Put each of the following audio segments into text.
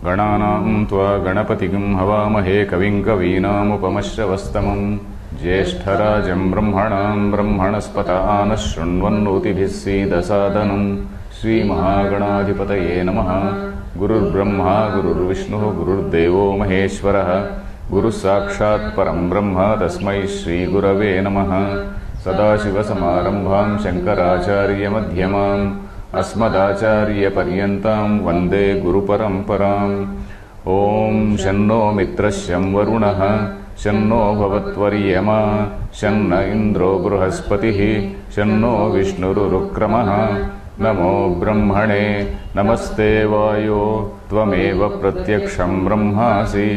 गणानां त्वा गणपतिगं हवामहे कविं कवीनामुपमश्रवस्तमं ज्येष्ठराजं ब्रह्मणां ब्रह्मणस्पतानः शृण्वन्नोतिभिः सीदसादनं श्रीमहागणाधिपतये नमः। गुरुर्ब्रह्मा गुरुर्विष्णुः गुरुर्देवो महेश्वरः गुरुः साक्षात् परं ब्रह्म तस्मै श्रीगुरवे नमः। सदाशिवसमारम्भां शङ्कराचार्यमध्यमाम् अस्मदाचार्यपर्यन्तां वन्दे गुरुपरम्पराम्। ॐ शन्नो मित्रश्यं वरुणः शन्नो भवत्वर्यमा शन्न इन्द्रो बृहस्पतिः शन्नो विष्णुरुक्रमः। नमो ब्रह्मणे नमस्ते वायो त्वमेव प्रत्यक्षं ब्रह्मासि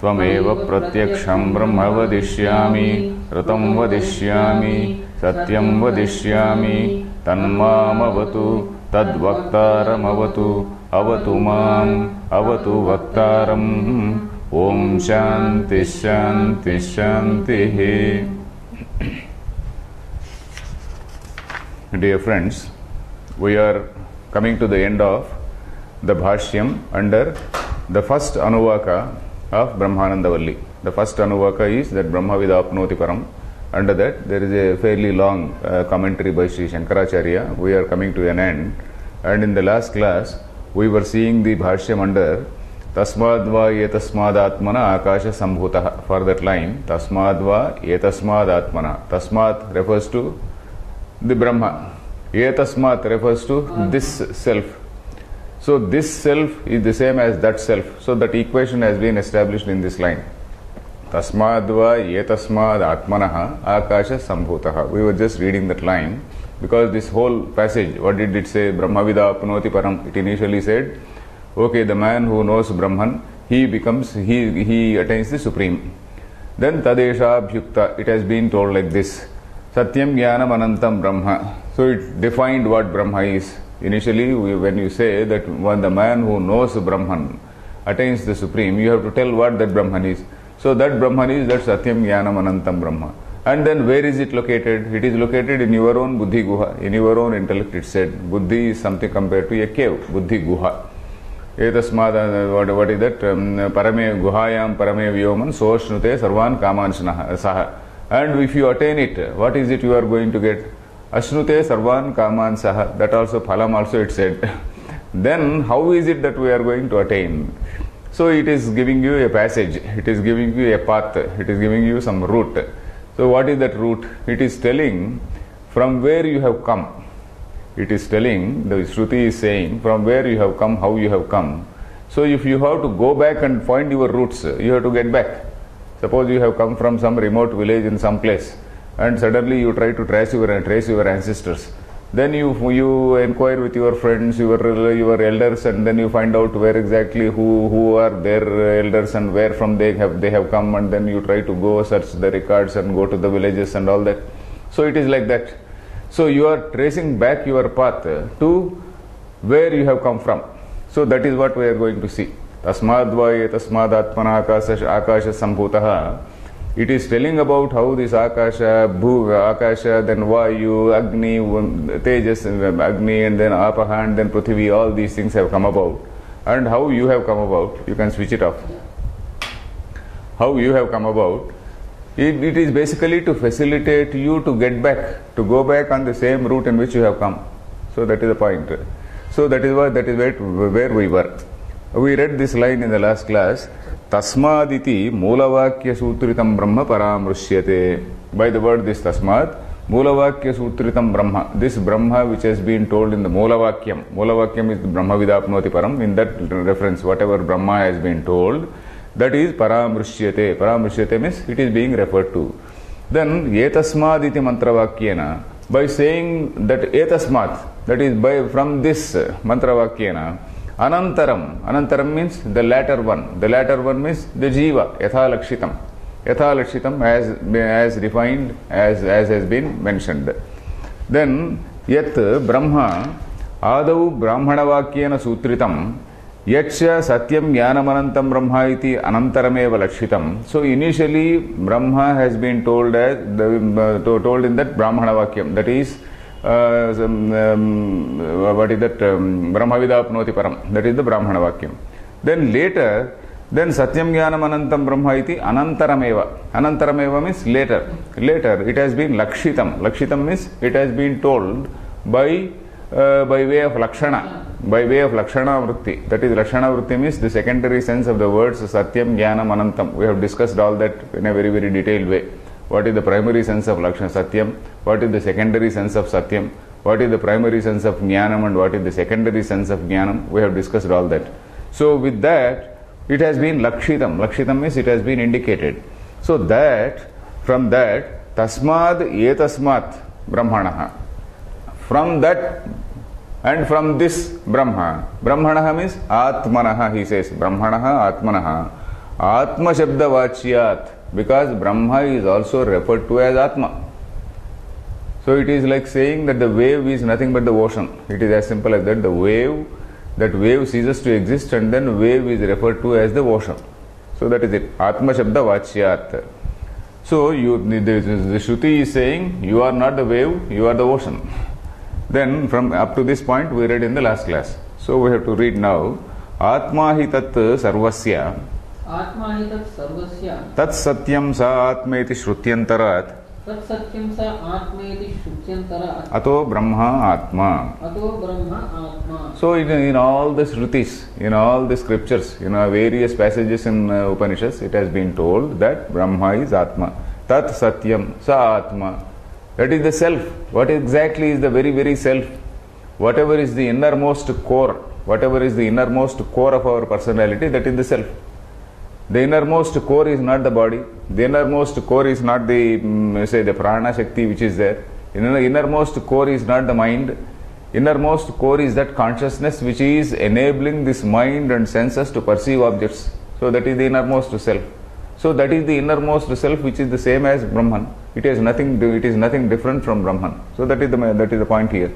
त्वमेव प्रत्यक्षं ब्रह्म वदिष्यामि ऋतं वदिष्यामि सत्यं वदिष्यामि तन्मामवतु तद्वक्तारमवतु अवतु माम् अवतु वक्तारम्। ॐ शान्ति शान्ति शान्तिः। Dear friends, we are coming to the end of the Bhashyam under the first Anuvaka of Brahmananda Valli. The first Anuvaka is that Brahma Vidapnoti Param. Under that there is a fairly long commentary by Sri Shankaracharya. We are coming to an end, and in the last class we were seeing the Bhashyam under Tasmadva Yetasmad Atmana Akasha Sambhutah. For that line, Tasmadva Yetasmad Atmana. Tasmat refers to the Brahma. Yetasmat refers to this self. So this self is the same as that self. So that equation has been established in this line. Tasmadva yetasmad atmanaha akasha sambhutaha. We were just reading that line because this whole passage, what did it say? Brahmavida apnoti param. It initially said, okay, the man who knows Brahman, he attains the supreme. Then tadesha bhyukta, it has been told like this. Satyam jnanam anantam brahma. So it defined what Brahma is. Initially, when you say that when the man who knows Brahman attains the supreme, you have to tell what that Brahman is. So that Brahman is that Satyam Jnanam Anantam Brahma. And then where is it located? It is located in your own Buddhi Guha, in your own intellect. It said Buddhi is something compared to a cave, Buddhi Guha. Etasmad, what is that? Parame Guhayam Parame Vyoman Soshnute Sarvan Kaman Saha. And if you attain it, what is it you are going to get? Ashnute Sarvan Kaman Saha. That also, Phalam also it said. Then how is it that we are going to attain? So it is giving you a passage, it is giving you a path, it is giving you some route. So what is that route? It is telling from where you have come. It is telling, the Shruti is saying from where you have come, how you have come. So if you have to go back and find your roots, you have to get back. Suppose you have come from some remote village in some place and suddenly you try to trace your ancestors. Then you inquire with your friends, your elders, and then you find out where exactly who are their elders and where from they have come, and then you try to go search the records and go to the villages and all that. So it is like that. So you are tracing back your path to where you have come from. So that is what we are going to see. Tasmadva yetasmad atmana akasha sambhutaha. It is telling about how this Akasha, then Vayu, Agni, Tejas, Agni, and then Apaha, and then Prithvi, all these things have come about. And how you have come about, you can switch it off. How you have come about, it is basically to facilitate you to get back, to go back on the same route in which you have come. So that is the point. So that is where we were. We read this line in the last class. Tasmaditi Moolavakya Sutritam Brahma Paramrusyate. By the word this Tasmad, Moolavakya Sutritam Brahma. This Brahma which has been told in the Moolavakyam. Moolavakyam is the Brahma Vidapnoti Param. In that reference, whatever Brahma has been told, that is Paramrusyate. Paramrusyate means it is being referred to. Then Yetasmaditi Mantravakyena. By saying that Yetasmad, that is from this Mantravakyena, Anantaram means the latter one. The latter one means the Jiva, Yatha Lakshitam as defined, as has been mentioned. Then Yat Brahma Adau Brahmanavakyena Sutritam Yacha Satyam Jnanamanantam Brahma iti Anantarameva Lakshitam. So initially Brahma has been told told in that Brahmanavakyam, that is what is that? Brahmavida apnoti param. That is the Brahmana Vakyam. Then later, then Satyam Jnanam Anantam Brahma iti Anantarameva. Anantarameva means later. Later it has been Lakshitam. Lakshitam means it has been told by way of Lakshana. By way of Lakshana Vritti. That is, Lakshana Vritti means the secondary sense of the words Satyam Jnanam Anantam. We have discussed all that in a very, very detailed way. What is the primary sense of Lakshana Satyam? What is the secondary sense of Satyam? What is the primary sense of Jnanam and what is the secondary sense of Jnanam? We have discussed all that. So with that, it has been Lakshitam. Lakshitam means it has been indicated. So that, from that, Tasmad Etasmat Brahmanaha. From that and from this Brahma. Brahmanaha means Atmanaha, he says. Brahmanaha, Atmanaha. Atma Shabda Vachyat. Because Brahma is also referred to as Atma. So it is like saying that the wave is nothing but the ocean. It is as simple as that. The wave, that wave ceases to exist and then wave is referred to as the ocean. So that is it. Atma Shabda Vachyat. So the Shruti is saying, you are not the wave, you are the ocean. Then from up to this point we read in the last class. So we have to read now. Atma hi tat sarvasya. Atma hi tat sarvasya. Tat satyam sa atmeti shrutyantarat. Tat satyam sa atmeti shrutyantarat. Ato Brahma Atma. Ato Brahma Atma. So in all the Shrutis, in all the scriptures, in various passages in Upanishads, it has been told that Brahma is Atma. Tat satyam sa Atma. That is the self. What exactly is the very, very self? Whatever is the innermost core, whatever is the innermost core of our personality, that is the self. The innermost core is not the body. The innermost core is not the, say, the prana shakti which is there. Innermost core is not the mind. Innermost core is that consciousness which is enabling this mind and senses to perceive objects. So that is the innermost self. So that is the innermost self which is the same as Brahman. It is nothing different from Brahman. So that is the point here.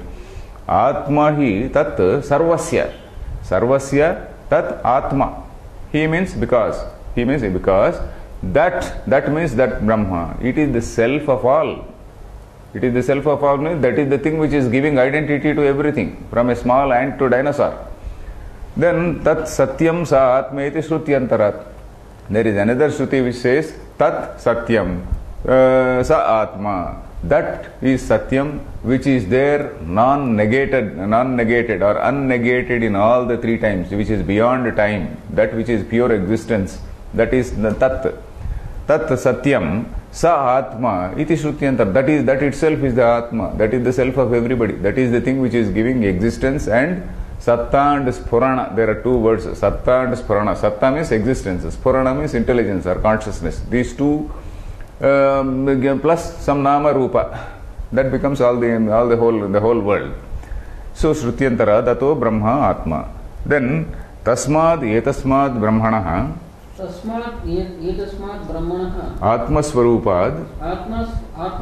Atma hi tat sarvasya. Sarvasya tat Atma. He means because that means that Brahma. It is the self of all. It is the self of all means that is the thing which is giving identity to everything, from a small ant to dinosaur. Then tat satyam sa atmeti shrutyantarat. There is another Shruti which says tat satyam sa atma. That is satyam which is there non-negated or unnegated in all the three times, which is beyond time, that which is pure existence. That is the tat. Tat satyam sa atma iti shrutyantar. That itself is the atma. That is the self of everybody. That is the thing which is giving existence and Satta and Spurana. There are two words, Satta and Spurana. Satta means existence, Spurana means intelligence or consciousness. These two plus some Nama Rupa, that becomes the whole world. So Shrutyantara Dato Brahma Atma. Then Tasmad Etasmad Brahmanaha. Tasmad Etasmad Brahmanaha. Atma Swarupad. Atma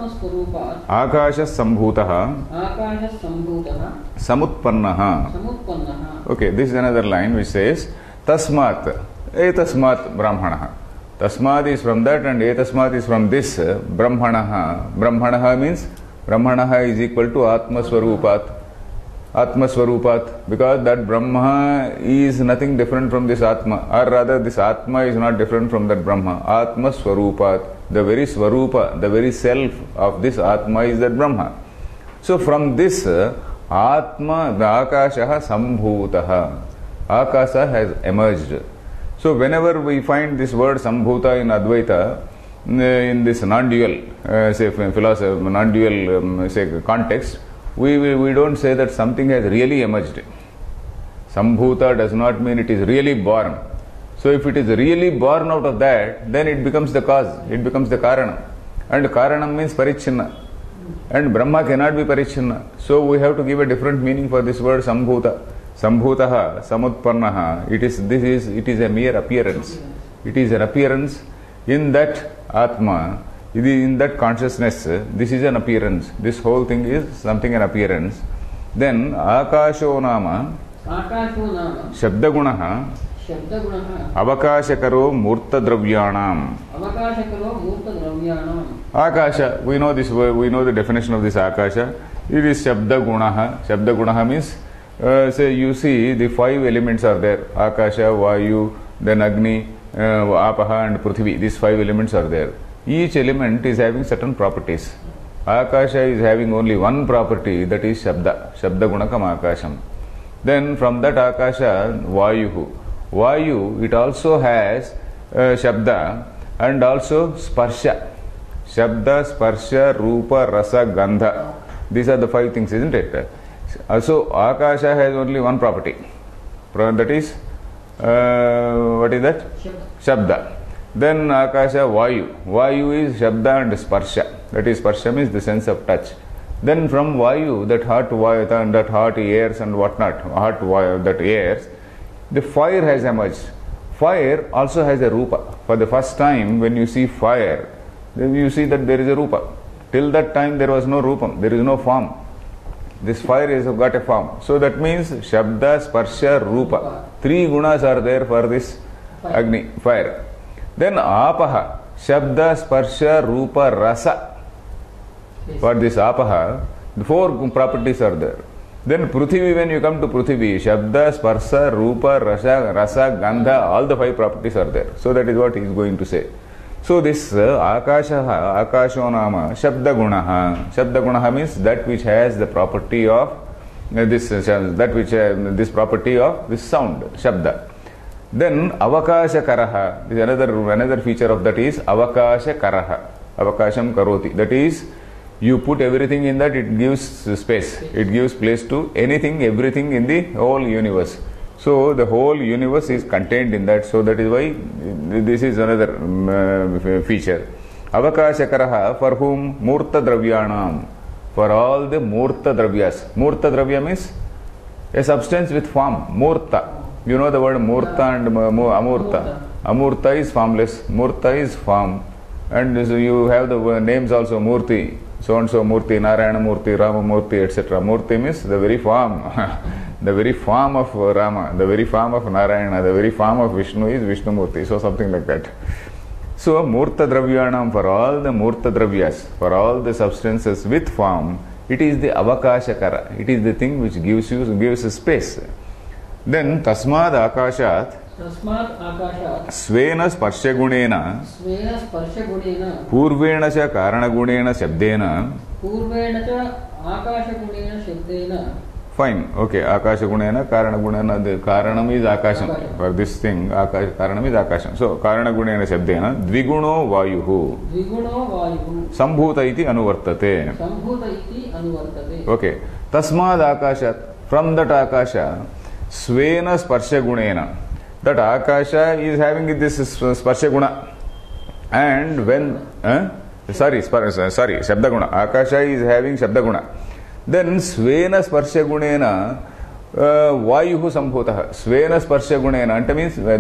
Swarupad. Akasha Sambhutaha. Akasha Sambhutaha. Samutpannaha. Okay, this is another line which says Tasmat Etasmat Brahmanaha. Tasmad is from that and Etasmat is from this. Brahmanaha. Brahmanaha means Brahmanaha is equal to Atma Swarupat. Atma Swarupat, because that Brahma is nothing different from this Atma, or rather this Atma is not different from that Brahma. Atma Swarupat, the very Swarupa, the very self of this Atma is that Brahma. So from this Atma, the Akasha Sambhutaha, Akasa has emerged. So whenever we find this word Sambhuta in Advaita, in this non-dual, say philosophy, non-dual say context, we don't say that something has really emerged. Sambhuta does not mean it is really born. So if it is really born out of that, then it becomes the cause, it becomes the Karanam. And Karanam means Parichinna. And Brahma cannot be Parichinna. So we have to give a different meaning for this word Sambhuta. Sambhutaha, Samutpannaha. It is a mere appearance. It is an appearance in that Atma. In that consciousness, this is an appearance. This whole thing is something an appearance. Then Akasho Nama Shabdagunaha Avakashakaro Murta Dravyanam. Akasha, we know this word, we know the definition of this Akasha. It is Shabdagunaha. Shabdagunaha means say you see the 5 elements are there: Akasha, Vayu, then Agni, Apaha and Prithvi. These 5 elements are there. Each element is having certain properties. Akasha is having only one property, that is Shabda. Shabda Gunakam Akasham. Then from that Akasha, Vayu, it also has Shabda and also Sparsha. Shabda, Sparsha, Rupa, Rasa, Gandha. These are the 5 things, isn't it? So Akasha has only one property. That is, what is that? Shabda. Then Akasha, Vayu. Vayu is Shabda and Sparsha. That is, Sparsha means the sense of touch. Then from Vayu, that hot airs and whatnot, that airs, the fire has emerged. Fire also has a Rupa. For the first time, when you see fire, then you see that there is a Rupa. Till that time, there was no Rupam, there is no form. This fire has got a form. So that means Shabda, Sparsha, Rupa. 3 gunas are there for this Agni, fire. Then Apaha, Shabda, Sparsha, Rupa, Rasa. For this Apaha, the 4 properties are there. Then Prithvi, when you come to Prithvi, Shabda, Sparsha, Rupa, Rasa, Gandha, all the 5 properties are there. So that is what he is going to say. So this Akasho Nama, Shabda Gunaha. Shabda Gunaha means that which has the property of this property of this sound, Shabda. Then Avakasha Karaha. Another feature of that is Avakasha Karaha. Avakasham Karoti. That is, you put everything in that, it gives space. It gives place to anything, everything in the whole universe. So the whole universe is contained in that. So that is why this is another feature. Avakasha Karaha, for whom? Murta Dravyanam. For all the Murta Dravyas. Murta Dravya means a substance with form. Murta. You know the word Murta and Amurta. Amurta is formless. Murta is form. And so you have the names also, Murti. So and so Murti, Narayana Murti, Rama Murti, etc. Murti means the very form. The very form of Rama, the very form of Narayana, the very form of Vishnu is Vishnu Murti. So something like that. So Murta Dravyanam, for all the Murta Dravyas, for all the substances with form, it is the Avakasha Kara. It is the thing which gives space. Then Tasmad Akashat Svena Sparsha Gunena Purvena cha Karana Gunena Shabdena Fine, okay, Akasha Gunena, Karana Gunena, the Karanam is Akasham. For this thing, Karanam is Akasham. So, Karana Gunena Shabdena, Dviguno Vayuhu. Sambhuta iti anuvartate. Okay, Tasmad Akashat, from that Akasha, Svena Sparsha Gunena. That Akasha is having this Sparsha Guna. And when, Shabda Guna. Akasha is having Shabda Guna. Then Svena Sparsha Gunena Vayuhu Sambhutaha. Svena Sparsha Gunena.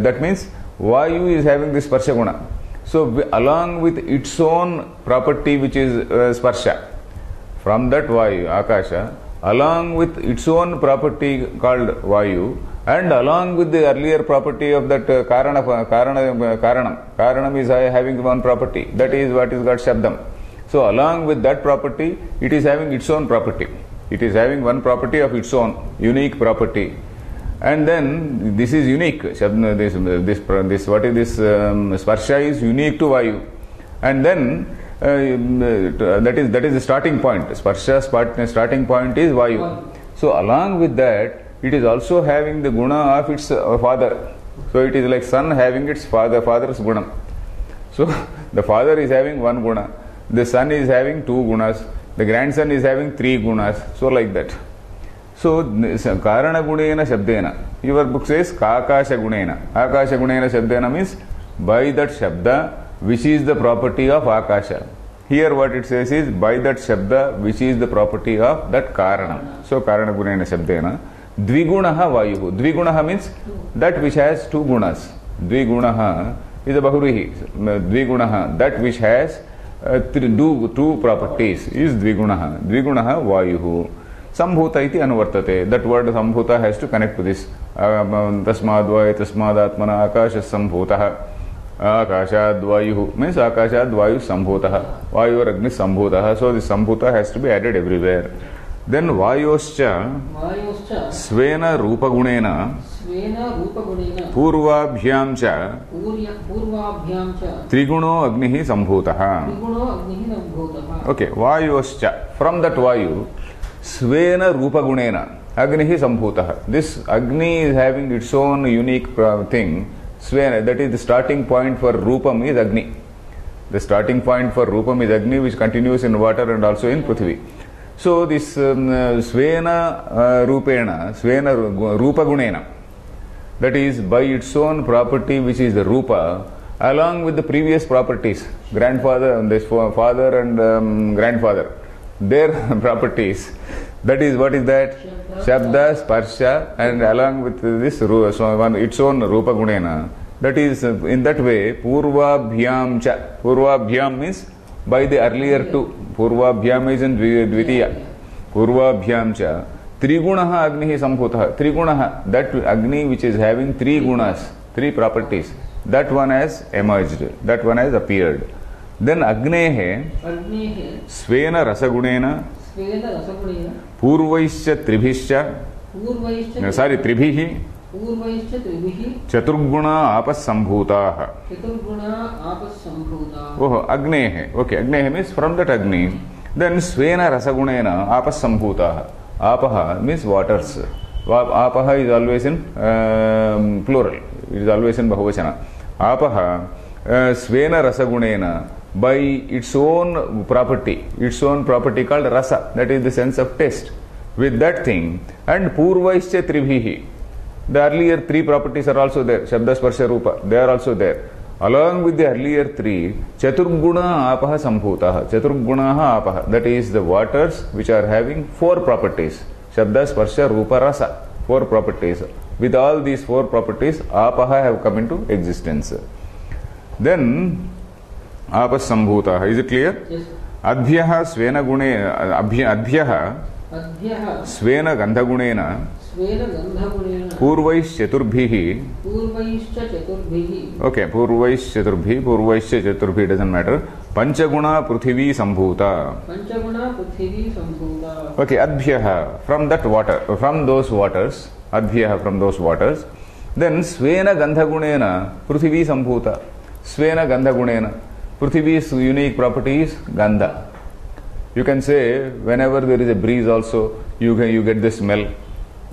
That means Vayu is having this Sparsha Guna. So along with its own property which is Sparsha, from that Vayu, Akasha, along with its own property called Vayu, and along with the earlier property of that Karanam is having one property. That is what is got Shabdam. So along with that property, it is having its own property. It is having one property of its own, unique property. And then this is unique. This what is this? Sparsha is unique to Vayu. And then that is the starting point. Sparsha starting point is Vayu. So along with that, it is also having the guna of its father. So it is like son having its father's guna. So the father is having one guna. The son is having 2 gunas. The grandson is having 3 gunas. So like that. So Karana Gunena Shabdena. Your book says Kakasha Gunena. Akasha Gunena Shabdena means by that Shabda which is the property of Akasha. Here what it says is by that Shabda which is the property of that Karana. So Karana Gunena Shabdena. Dvigunaha Vayuhu. Dvigunaha means that which has 2 gunas. Dvigunaha is a Bahurihi. Dvigunaha, that which has 2 properties is Dvigunaha. Dvigunaha Vayuhu. Sambhuta iti anuvartate. That word Sambhuta has to connect to this. Tasmad Vayu, Tasmad Atmana, Akasha Sambhutaha. Akashad Vayuhu means Akashad Vayu Sambhutaha. Vayu or Agni Sambhutaha. So this Sambhuta has to be added everywhere. Then Vayoscha Vayoscha Svena Rupagunena Svena Rupagunena Purvabhyam cha Purvabhyam cha Triguno Agnihi Sambhutaha. Triguno Agnihi Sambhutaha. Okay, Vayoscha. From that Vayu, Svena Rupagunena Agnihi Sambhutaha. This Agni is having its own unique thing. Svena, that is the starting point for Rupam is Agni. The starting point for Rupam is Agni, which continues in water and also in Prithvi. So this Svena Rupena, Svena Rupagunena, that is by its own property, which is the Rupa, along with the previous properties, grandfather, this father and grandfather, their properties. That is, what is that? Shabda, Sparsha, and along with this so its own Rupagunena. That is, in that way, Purvabhyam cha. Purvabhyam means by the earlier two. Purvabhyam is in Dvitiya. Purvabhyam cha. Trigunaha Agnihi Sambhutaha. Trigunaha, that Agni which is having three gunas, three properties, that one has emerged, that one has appeared. Then Agnehe Svena Rasagunena Purvaischa Tribhischa Tribhihi Chaturguna Apasambhutaha. Oh, Agnehe. Okay, Agnehe means from that Agni. Then Svena Rasagunena Apasambhutaha. Apaha means waters. Apaha is always in plural. It is always in Bahuvachana. Apaha Svena Rasagunena, by its own property called Rasa, that is the sense of taste. With that thing, and Purvaischa Tribhihi, the earlier three properties are also there. Shabda, Sparsha, Rupa, they are also there. Along with the earlier three, Chaturguna Apaha Sambhutaha. Chaturgunaha Apaha, that is the waters which are having four properties. Shabda, Sparsha, Rupa, Rasa. Four properties. With all these four properties, Apaha have come into existence. Then, Apasambhutaha. Is it clear? Yes. Adhyaha Svena Gune, Adhyaha Svena Gandhagunena Purvaish Chaturbhihi. Okay, Purvaish Chaturbhi doesn't matter. Panchaguna Prithvi Sambhuta. Okay, Adhyaha, from that water, from those waters, Adhyaha from those waters. Then Svena Gandhagunena Prithvi Sambhuta. Svena Gandhagunena. Prithvi's unique property is Gandha. You can say whenever there is a breeze also, you get the smell.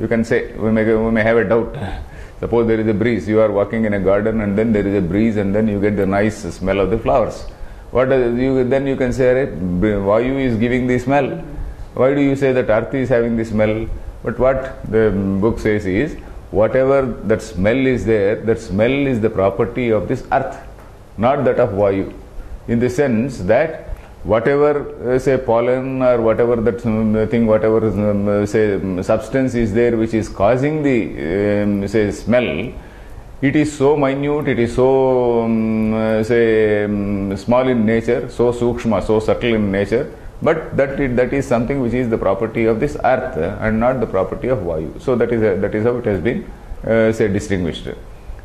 You can say, we may have a doubt. Suppose there is a breeze, you are walking in a garden and then there is a breeze and then you get the nice smell of the flowers. Then you can say, Vayu is giving the smell. Why do you say that Earth is having the smell? But what the book says is, whatever that smell is there, that smell is the property of this Earth, not that of Vayu. In the sense that whatever say pollen or whatever that thing, whatever say substance is there which is causing the say smell, it is so minute, it is so say small in nature, so sukshma, so subtle in nature, but that is something which is the property of this earth and not the property of Vayu. So that is how it has been say distinguished.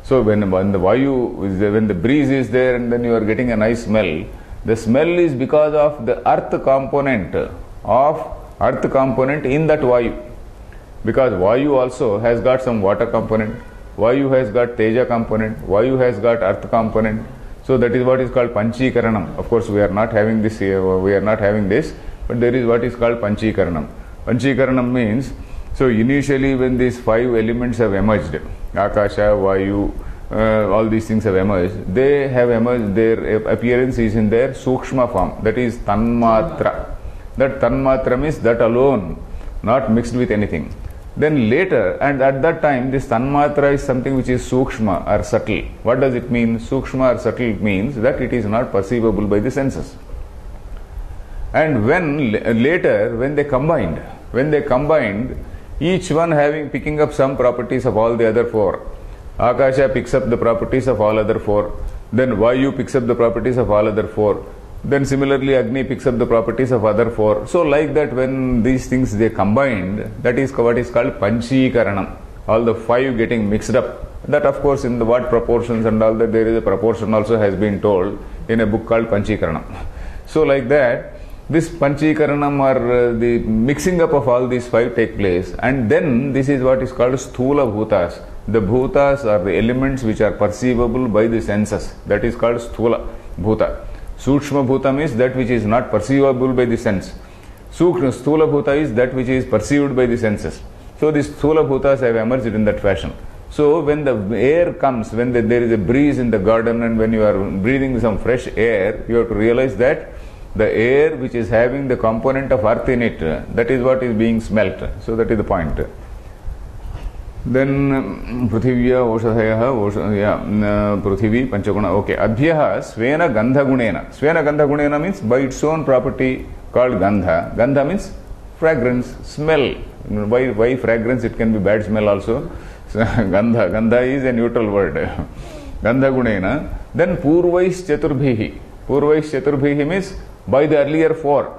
So when the Vayu, when the breeze is there and then you are getting a nice smell, the smell is because of the earth component in that Vayu. Because Vayu also has got some water component, Vayu has got Teja component, Vayu has got earth component. So that is what is called Panchikaranam. Of course, we are not having this here, but there is what is called Panchikaranam. Panchikaranam means, so initially when these five elements have emerged, Akasha, Vayu, all these things have emerged, their appearance is in their Sukshma form, that is Tanmatra. That Tanmatra means that alone, not mixed with anything. Then later, and at that time, this Tanmatra is something which is Sukshma or subtle. What does it mean? Sukshma or subtle means that it is not perceivable by the senses. And when later, when they combined, each one picking up some properties of all the other four. Akasha picks up the properties of all other four. Then Vayu picks up the properties of all other four. Then similarly Agni picks up the properties of other four. So like that, when these things they combined, that is what is called Panchikaranam. All the five getting mixed up. That of course in the what proportions and all that, there is a proportion also has been told in a book called Panchikaranam. So like that, this Panchikaranam or the mixing up of all these five take place, and then this is what is called Sthula Bhutas. The Bhutas are the elements which are perceivable by the senses. That is called Sthula Bhuta. Sukshma Bhutam is that which is not perceivable by the sense. Sthula Bhuta is that which is perceived by the senses. So these Sthula Bhutas have emerged in that fashion. So when the air comes, when there is a breeze in the garden and when you are breathing some fresh air, you have to realize that the air which is having the component of earth in it, that is what is being smelt. So that is the point. Then Prithivya Oshadhaya Prithvi Panchaguna. Okay. Abhyaha Svena Gandha Gunena. Svena Gandha Gunena means by its own property called Gandha. Gandha means fragrance, smell. Why fragrance? It can be bad smell also. Gandha. Gandha is a neutral word. Gandha Gunena. Then Purvais Chaturbhihi. Purvais Chaturbhihi means by the earlier four.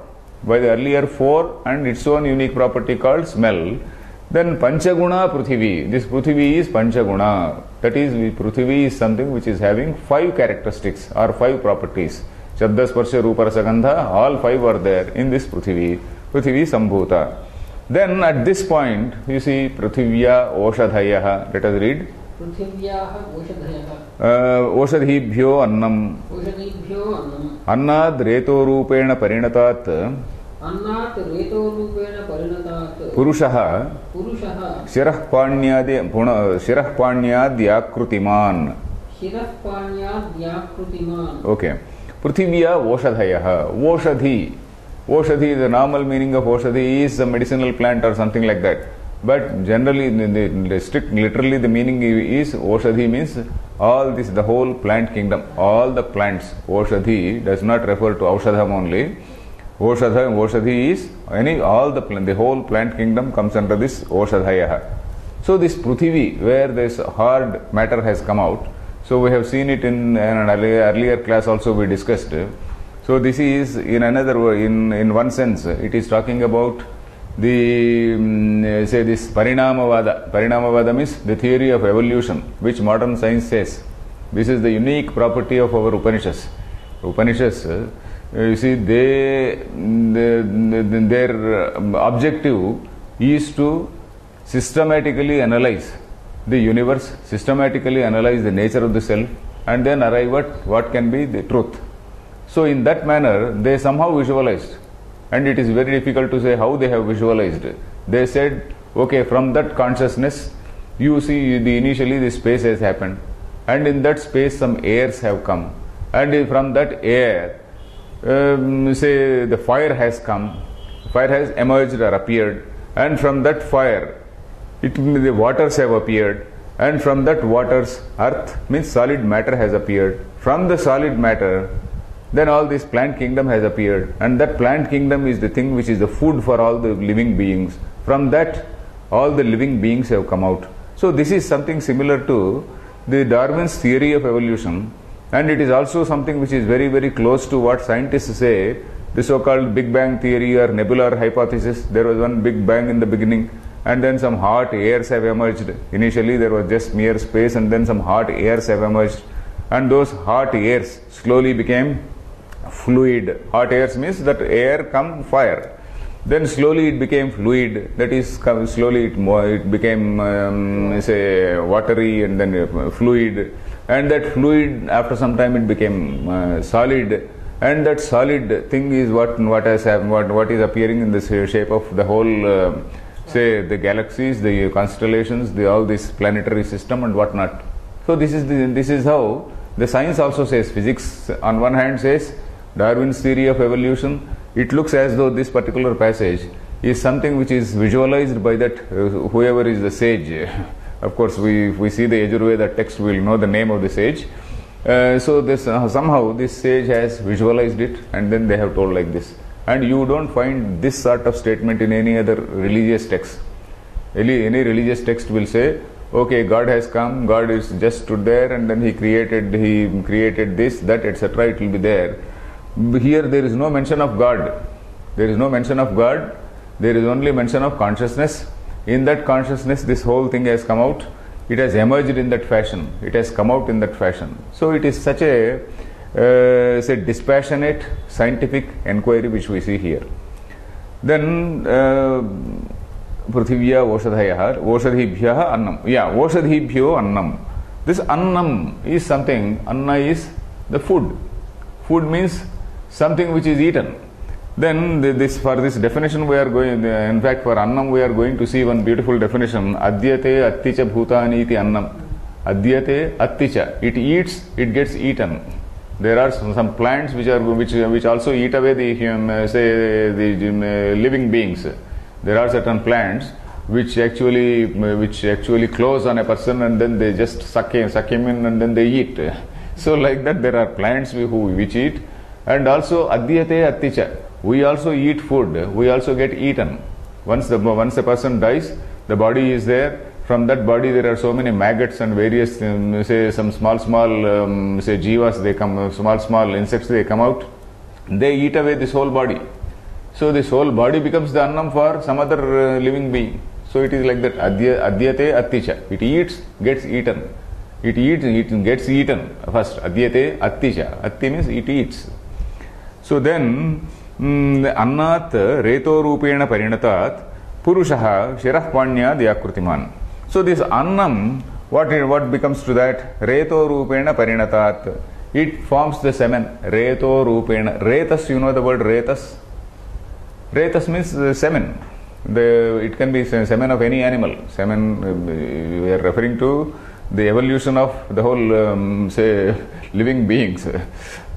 By the earlier four and its own unique property called smell. Then Panchaguna Prithvi. This Prithvi is Panchaguna. That is, Prithvi is something which is having five characteristics or five properties. Shabda, Sparsha, Rupa, Rasa, Gandha, all five are there in this Prithvi. Prithvi Sambhuta. Then at this point, you see Prithivya Oshadhayaha. Let us read. Prithivyaha Oshadhayaha. Oshadhibhyo Annam. Oshadhibhyo Annam. Annad Reto Rupena Parinatat. Annat Reto Rupena Parinatat. Purushaha. Purushaha. Shirah Panyadyaakrutiman. Shirah Panyadyaakrutiman. Okay. Prithivya Oshadhayaha. Oshadhi. Oshadhi, the normal meaning of Oshadhi is a medicinal plant or something like that. But generally, literally the meaning is Oshadhi means all this, the whole plant kingdom, all the plants. Oshadhi does not refer to Aushadham only. Oshadhi is all the whole plant kingdom comes under this Oshadhayaha. So this Prithvi, where this hard matter has come out, so we have seen it in an earlier class also we discussed. So this is in another way, in one sense, it is talking about the say this Parinamavada. Parinamavada means the theory of evolution, which modern science says. This is the unique property of our Upanishads. Upanishads, you see, their objective is to systematically analyze the universe, systematically analyze the nature of the self, and then arrive at what can be the truth. So in that manner, they somehow visualized, and it is very difficult to say how they have visualized. They said, okay, from that consciousness, you see initially the space has happened, and in that space some airs have come, and from that air, say the fire has come, fire has emerged or appeared, and from that fire, the waters have appeared, and from that waters, earth means solid matter has appeared. From the solid matter, then all this plant kingdom has appeared, and that plant kingdom is the thing which is the food for all the living beings. From that, all the living beings have come out. So this is something similar to the Darwin's theory of evolution, and it is also something which is very, very close to what scientists say, the so-called Big Bang theory or nebular hypothesis. There was one Big Bang in the beginning, and then some hot airs have emerged. Initially there was just mere space, and then some hot airs have emerged, and those hot airs slowly became fluid. Hot airs means that air come fire. Then slowly it became fluid. That is, slowly it became say watery, and then fluid. And that fluid, after some time, it became solid. And that solid thing is what is appearing in the shape of the whole, say the galaxies, the constellations, all this planetary system and whatnot. So this is how the science also says. Physics on one hand says Darwin's theory of evolution. It looks as though this particular passage is something which is visualized by that whoever is the sage. Of course, we see the Yajurveda text, we will know the name of the sage. So this somehow this sage has visualized it, and then they have told like this. And you don't find this sort of statement in any other religious text. Any religious text will say, okay, God has come, God is just stood there, and then He created this, that, etc. It will be there. Here there is no mention of God. There is no mention of God. There is only mention of consciousness. In that consciousness, this whole thing has come out. It has emerged in that fashion. It has come out in that fashion. So it is such a say dispassionate scientific enquiry which we see here. Then Prithivya Oshadhayah, Oshadhibhyah Annam. Yeah, Oshadhibhyo Annam. This Annam is something, Anna is the food. Food means something which is eaten. Then for this definition we are going, in fact for Annam we are going to see one beautiful definition. Adyate atticha bhutani iti Annam. Adyate atticha. It eats, it gets eaten. There are some plants which also eat away the living beings. There are certain plants which actually close on a person and then they just suck him in and then they eat. So like that there are plants which eat. And also adyate atticha. We also eat food. We also get eaten. Once a person dies, the body is there. From that body there are so many maggots and various some small jivas, they come, small insects, they come out. They eat away this whole body. So this whole body becomes the annam for some other living being. So it is like that. Adyate atticha. It eats, gets eaten. It eats, it gets eaten first. Adyate atticha. Atti means it eats. So then annat reto rupena parinatat purushaha shirah panyad yakrutiman. So this annam, what becomes to that? Reto rupena parinatat. It forms the semen. Reto rupena. Retas, you know the word retas? Retas means semen. It can be semen of any animal. Semen, we are referring to the evolution of the whole, living beings.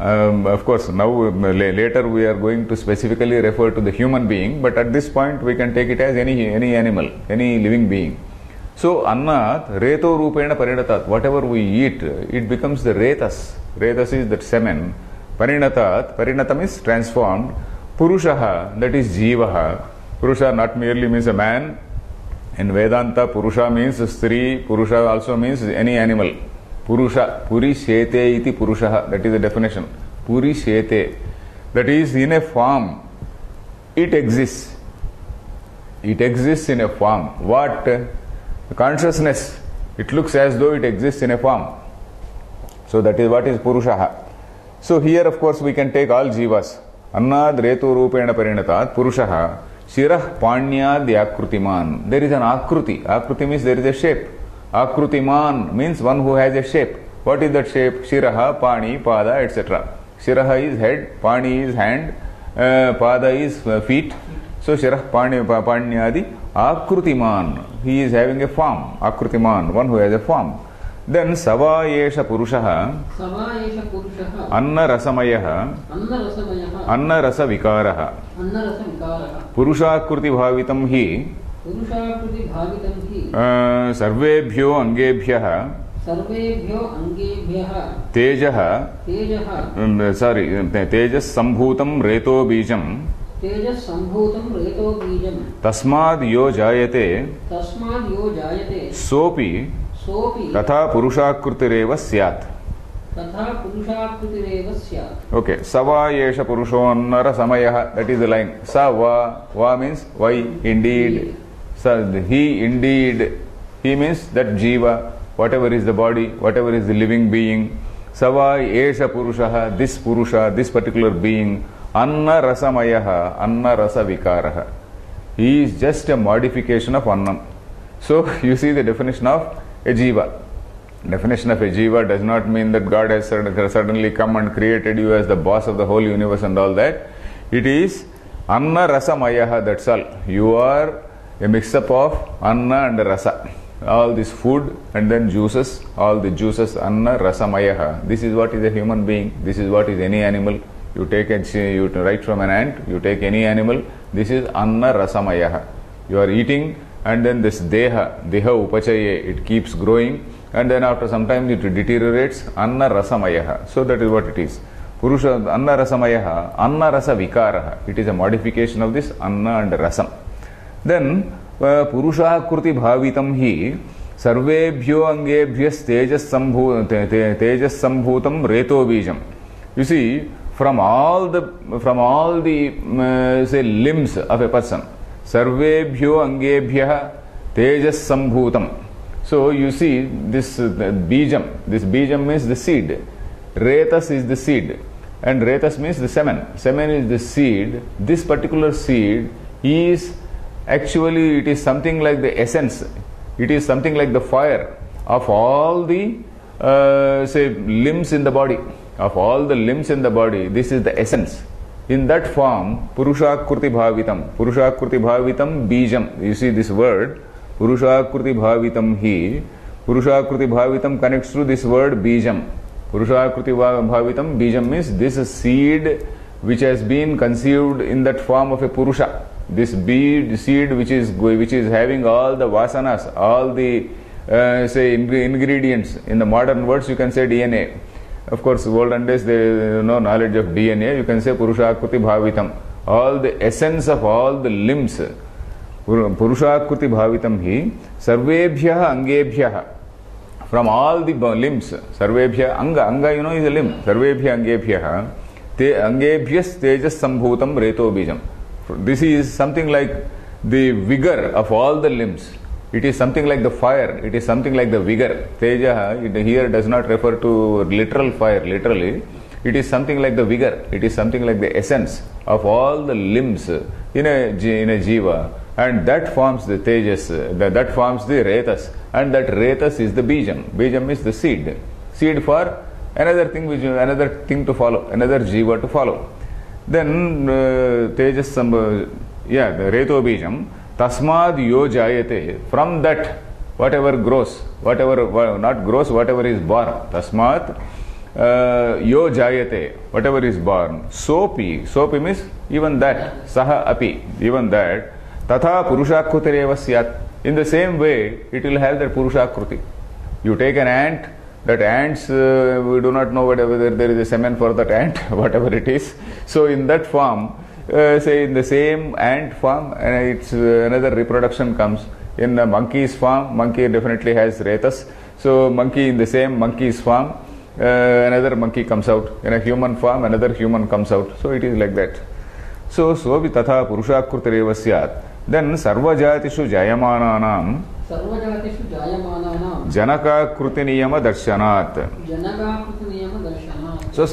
Of course, now later we are going to specifically refer to the human being, but at this point we can take it as any animal, any living being. So, annat, reto rupena parinatat, whatever we eat, it becomes the retas. Retas is that semen. Parinatat, parinatam is transformed. Purushaha, that is jivaha. Purusha not merely means a man. In Vedanta, Purusha means Stri. Purusha also means any animal. Purusha, Puri Shete iti Purushaha, that is the definition. Puri Shete, that is in a form. It exists. It exists in a form. What? Consciousness. It looks as though it exists in a form. So that is what is Purushaha. So here of course we can take all jivas. Annad retu rupena parinatat Purushaha Shirah Panyad Yakrutiman. There is an Akruti. Akruti means there is a shape. Akrutiman means one who has a shape. What is that shape? Shiraha, Pani, Pada, etc. Shiraha is head, Pani is hand, Pada is feet. So Shirah Panyadi Akrutiman. He is having a form. Akrutiman, one who has a form. Then Sava Yesha Purushaha Anna Rasamayaha Anna Rasa Vikaraha Purushakriti Bhavitam Hi Sarvebhyo Angebhyaha Tejaha Tejas Sambhutam Reto Bijam Tasmad Yo Jayate Sopi Tatha Purushakrtireva Syat. Okay, Sava Yesha Purusho Annara Samayaha, that is the line. Sava, Va means why, indeed. He indeed, he means that Jiva, whatever is the body, whatever is the living being. Sava Yesha Purushaha, this Purusha, this particular being. Anna Rasamayaha, Anna Rasa Vikaraha. He is just a modification of Annam. So, you see the definition of a jiva. Definition of a jiva does not mean that God has suddenly come and created you as the boss of the whole universe and all that. It is Anna Rasa Mayaha, that's all. You are a mix-up of Anna and Rasa. All this food and then juices, all the juices, Anna Rasa Mayaha. This is what is a human being. This is what is any animal. You take you right from an ant, you take any animal. This is Anna Rasa Mayaha. You are eating. And then this deha upachaye, it keeps growing, and then after some time it deteriorates. Anna rasamayaha. So that is what it is. Purusha anna rasamayaha, anna rasa vikaraha. It is a modification of this anna and rasam. Then purusha kruti bhavitam hi sarvebhyo angebhyas tejas sambhutam reto bijam. You see, from all the say limbs of a person, Sarvebhyo Angebhya Tejas Sambhutam. So you see this bijam. This bijam means the seed. Retas is the seed. And retas means the semen. Semen is the seed. This particular seed is actually, it is something like the essence. It is something like the fire of all the limbs in the body. Of all the limbs in the body, this is the essence. In that form, Purushakruti Bhavitam. Purushakruti Bhavitam Bijam. You see this word, Purushakruti Bhavitam Hi. Purushakruti Bhavitam connects to this word Bijam. Purushakruti Bhavitam Bijam means this seed which has been conceived in that form of a Purusha. This seed which is having all the vasanas, all the ingredients. In the modern words, you can say DNA. Of course, olden days there is no knowledge of DNA. You can say Purushakruti Bhavitam. All the essence of all the limbs. Purushakruti Bhavitam Hi. Sarvebhyaha Angebhyaha. From all the limbs. Sarvebhya Anga. Anga, you know, is a limb. Sarvebhya Angebhyaha. Angebhyas Tejas Sambhutam Reto Bijam. This is something like the vigor of all the limbs. It is something like the fire. It is something like the vigor. Teja here does not refer to literal fire, literally. It is something like the vigor. It is something like the essence of all the limbs in a jiva. And that forms the tejas, that forms the retas. And that retas is the bijam. Bijam is the seed. Seed for another thing to follow, another jiva to follow. Then tejas, the reto bijam. Tasmad yo jayate. From that, whatever grows, whatever not grows, whatever is born. Tasmat yo jayate. Whatever is born. Sopi. Sopi means even that. Saha api. Even that. Tatha purushakrutireva syat. In the same way, it will have that purushakruti. You take an ant. That ants, we do not know whether there is a semen for that ant, whatever it is. So in that form, say in the same ant form, it's another reproduction comes. In a monkey's form, monkey definitely has retas. So monkey, in the same monkey's form, another monkey comes out. In a human form, another human comes out. So it is like that. So vi tatha purushakrutireva syat. Then sarvajatishu jayamananam Janaka Kruti Niyama Darshanat. So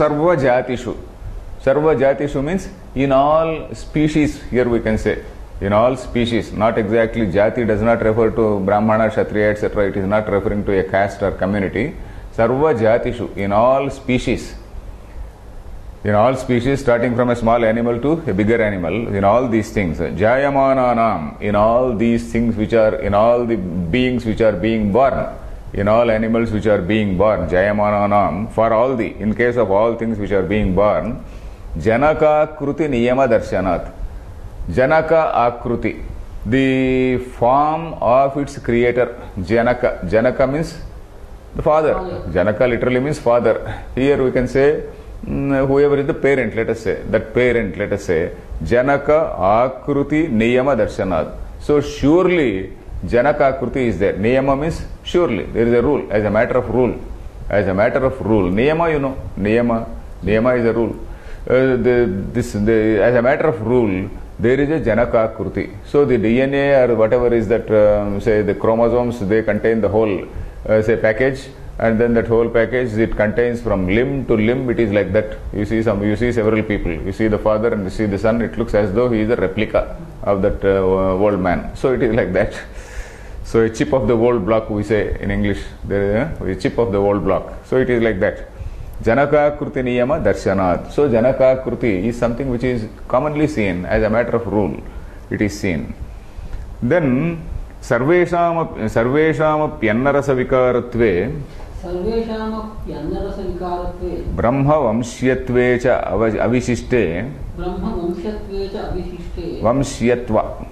Sarva Jatishu means in all species, here we can say. In all species, not exactly Jati does not refer to Brahmana, Kshatriya, etc. It is not referring to a caste or community. Sarva Jatishu, in all species. In all species, starting from a small animal to a bigger animal, in all these things, Jayamananam, in all these things which are, in all the beings which are being born, in all animals which are being born, Jayamananam, for all the, in case of all things which are being born, Janaka Kruti Niyama Darshanat. Janaka Akruti, the form of its creator, Janaka. Janaka means the father. Janaka literally means father. Here we can say, whoever is the parent, let us say, that parent, let us say, Janaka Akruti Niyama Darshanat. So surely Janaka Akruti is there. Niyama means surely. There is a rule, as a matter of rule. As a matter of rule. Niyama, you know, Niyama is a rule. As a matter of rule, there is a Janaka Akruti. So the DNA or whatever is that, say the chromosomes, they contain the whole, say, package. And then that whole package, it contains from limb to limb, it is like that. You see several people. You see the father and you see the son, it looks as though he is a replica of that old man. So it is like that. So a chip of the old block, we say in English. There is a chip of the old block. So it is like that. Janaka Kruti Niyama Darshanat. So Janaka Kruti is something which is commonly seen as a matter of rule. It is seen. Then Sarvesham Pyanarasa Vikaratve Brahma Vamshyatve cha Avishishte Vamshyatva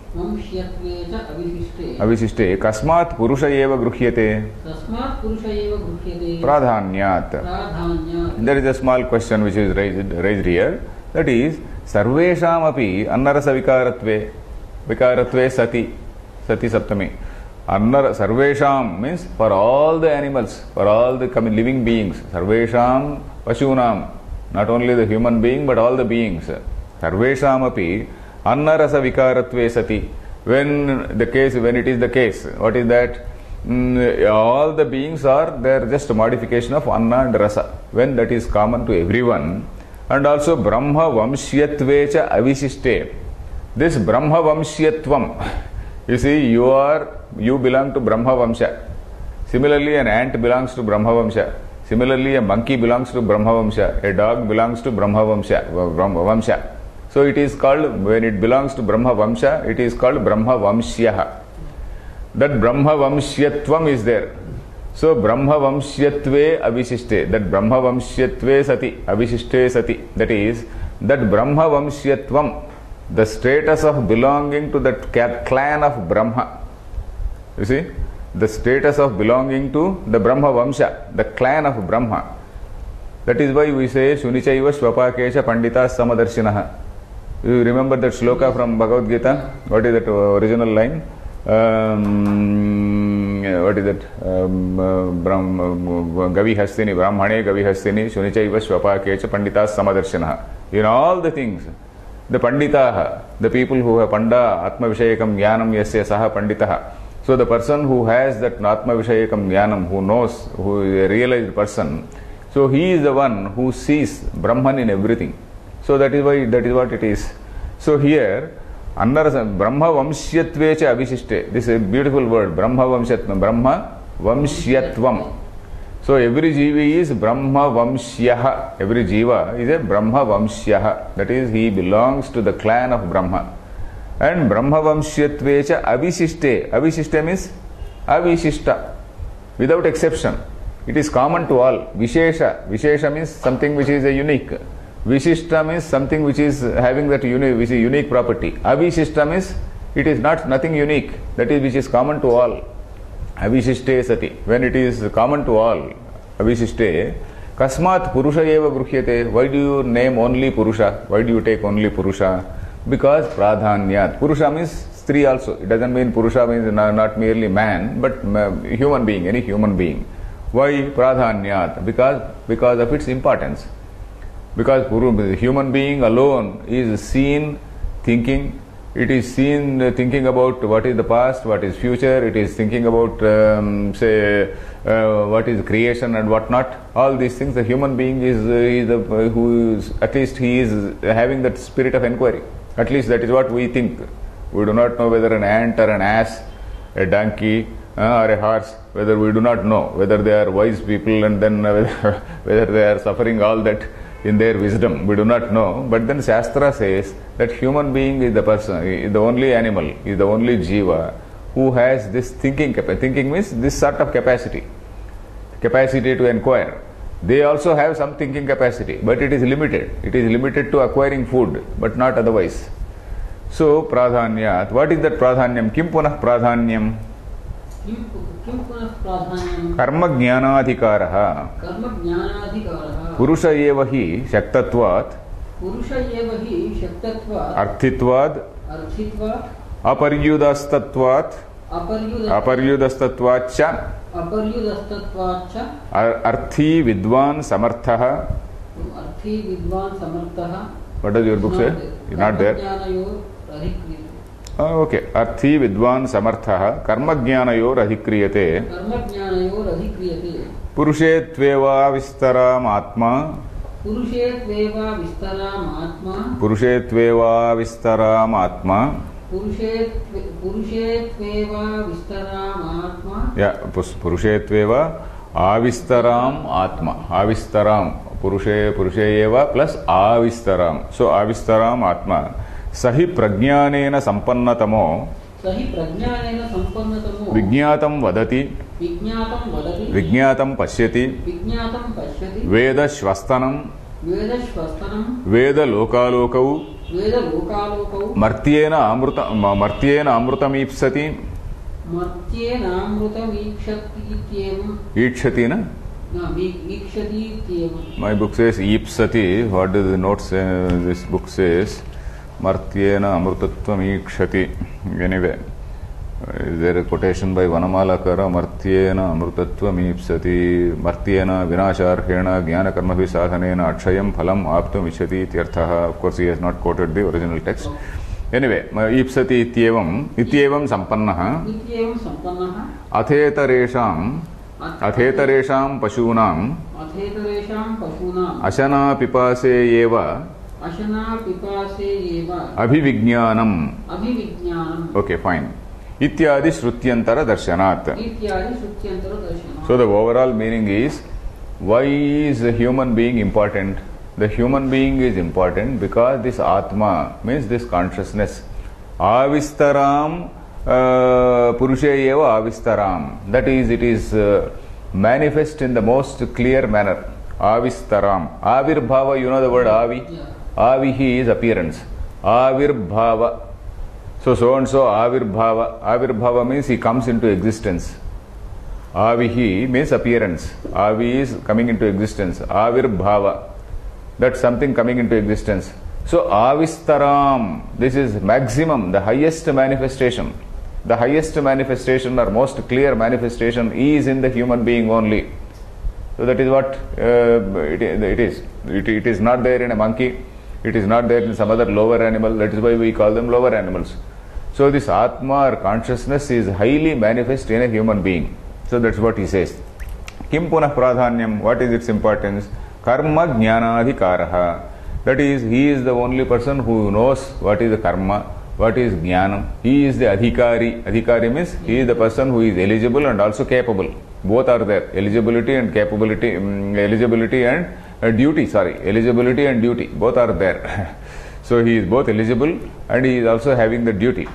Avishishte Kasmat Purusha Eva Gruhyate Pradhanyat. There is a small question which is raised here. That is, Sarvesham api Annarasa Vikaratve Sati Saptami. Sarvesham means for all the animals, for all the living beings. Sarvesham Pashunam, not only the human being but all the beings. Sarvesham api Annarasa Vikaratve Sati. When it is the case, what is that? all the beings are, they are just a modification of Anna and Rasa, when that is common to everyone. And also Brahma Vamshyatvecha Avishishte. This Brahma Vamshyatvam, you see, you belong to Brahma Vamsha. Similarly, an ant belongs to Brahma Vamsha. Similarly, a monkey belongs to Brahma Vamsha. A dog belongs to Brahma Vamsha. So it is called, when it belongs to Brahma Vamsha, it is called Brahma Vamshyaha. That Brahma Vamshyatvam is there. So Brahma Vamshyatve Avishishte. That Brahma Vamshyatve Sati, Avishishte Sati. That is, that Brahma Vamshyatvam, the status of belonging to that clan of Brahma. You see? The status of belonging to the Brahma Vamsha, the clan of Brahma. That is why we say Shunichaiva Swapakesha Pandita Samadarshinaha. You remember that shloka from Bhagavad Gita? What is that original line? What is that? Gavi Hastini, Brahmane Gavi Hastini, Shunichaiva Swapakesha Pandita Samadarshinaha. In all the things, the Panditaha, the people who have Panda, Atma Vishayakam Jnanam Yasya Saha Panditaha. So the person who has that Atma Vishayakam Jnanam, who knows, who is a realized person, so he is the one who sees Brahman in everything. So that is why, that is what it is. So here, under Brahma Vamshyatvecha Avishishte, this is a beautiful word, Brahma Vamshyatvam, Brahma Vamshyatvam. So every jiva is Brahma Vamshyaha. Every jiva is a Brahma Vamshyaha. That is, he belongs to the clan of Brahma. And Brahma Vamshyatvecha Avishishte. Avishishte means Avishishta, without exception. It is common to all. Vishesha. Vishesha means something which is a unique. Vishishta means something which is having that unique property. Avishishta means it is nothing unique. That is, which is common to all. Avishishte sati. When it is common to all, Avishishte, Kasmat Purusha eva bruhyate. Why do you name only Purusha? Why do you take only Purusha? Because Pradhanyat. Purusha means Stri also. It doesn't mean Purusha means not merely man, but human being, any human being. Why Pradhanyat? Because of its importance. Because the human being alone is seen thinking. It is seen thinking about what is the past, what is future. It is thinking about, what is creation and what not. All these things, the human being at least he is having that spirit of inquiry. At least that is what we think. We do not know whether an ant or an ass, a donkey or a horse, whether we do not know whether they are wise people and then whether they are suffering all that in their wisdom. We do not know. But then Shastra says that human being is the person, is the only animal, is the only jiva who has this thinking capacity. Thinking means this sort of capacity to inquire. They also have some thinking capacity, but it is limited. It is limited to acquiring food, but not otherwise. So, Pradhanyat. What is that Pradhanyam? Kim punah Pradhanyam? Karma Jnanadhikaraha. Purusha eva hi Shaktatvat. Arthitvad. Aparyudastatvat. Aparyudastatvatcha. Arthi Vidwan Samarthaha. What does your book say? Not there. Okay. Arthi Vidwan Samarthaha. Karma Jnanayor Adhikriyate. Purushe Tveva Vistaram Atma. Purushe Tveva Vistaram Atma. Yeah, Purushe Tveva Avistaram Atma. Avistaram. Purushe Eva plus Avistaram. So Avistaram Atma. Sahi Prajnanena Sampannatamo. Vijñatam Vadati. Vijñatam Pashyati. Veda Shvastanam. Veda Lokalokau. Martyena Amrutam Ipsati. Ikshati na? My book says Ipsati. What does the note say? This book says Martyena Amrutatvam Ikshati. Anyway, is there a quotation by Vanamalakara? Martyena Amrutatvam Ipsati. Martyena Vinasharhena Jnana Karmavi Sadhanena Akshayam Phalam Aptam Ishati Tirthaha. Of course, he has not quoted the original text. Anyway, ipsati ityevam sampannah इत्येवं सम्पन्नः अथेतरेषां पशूनां अशना पिपासे एव अभिविज्ञानम्. Okay, fine. Ityadi Shrutyantara Darshanat. So the overall meaning is, why is the human being important? The human being is important because this Atma means this consciousness. Avistaram Purushe Eva Avistaram. That is, it is manifest in the most clear manner. Avistaram. Avirbhava, you know the word Avi? Yeah. Avihi is appearance. Avirbhava. So and so Avirbhava. Avirbhava means he comes into existence. Avihi means appearance. Avi is coming into existence. Avirbhava. That's something coming into existence. So Avistaram, this is maximum, the highest manifestation. The highest manifestation or most clear manifestation is in the human being only. So that is what it is. It is not there in a monkey. It is not there in some other lower animal. That is why we call them lower animals. So this Atma or consciousness is highly manifest in a human being. So that's what he says. Kim punah pradhanyam, what is its importance? Karma jnanadhikaraha. That is, he is the only person who knows what is the karma, what is jnanam. He is the adhikari. Adhikari means he is the person who is eligible and also capable. Both are there. Eligibility and capability, eligibility and duty, eligibility and duty, both are there. So he is both eligible and he is also having the duty.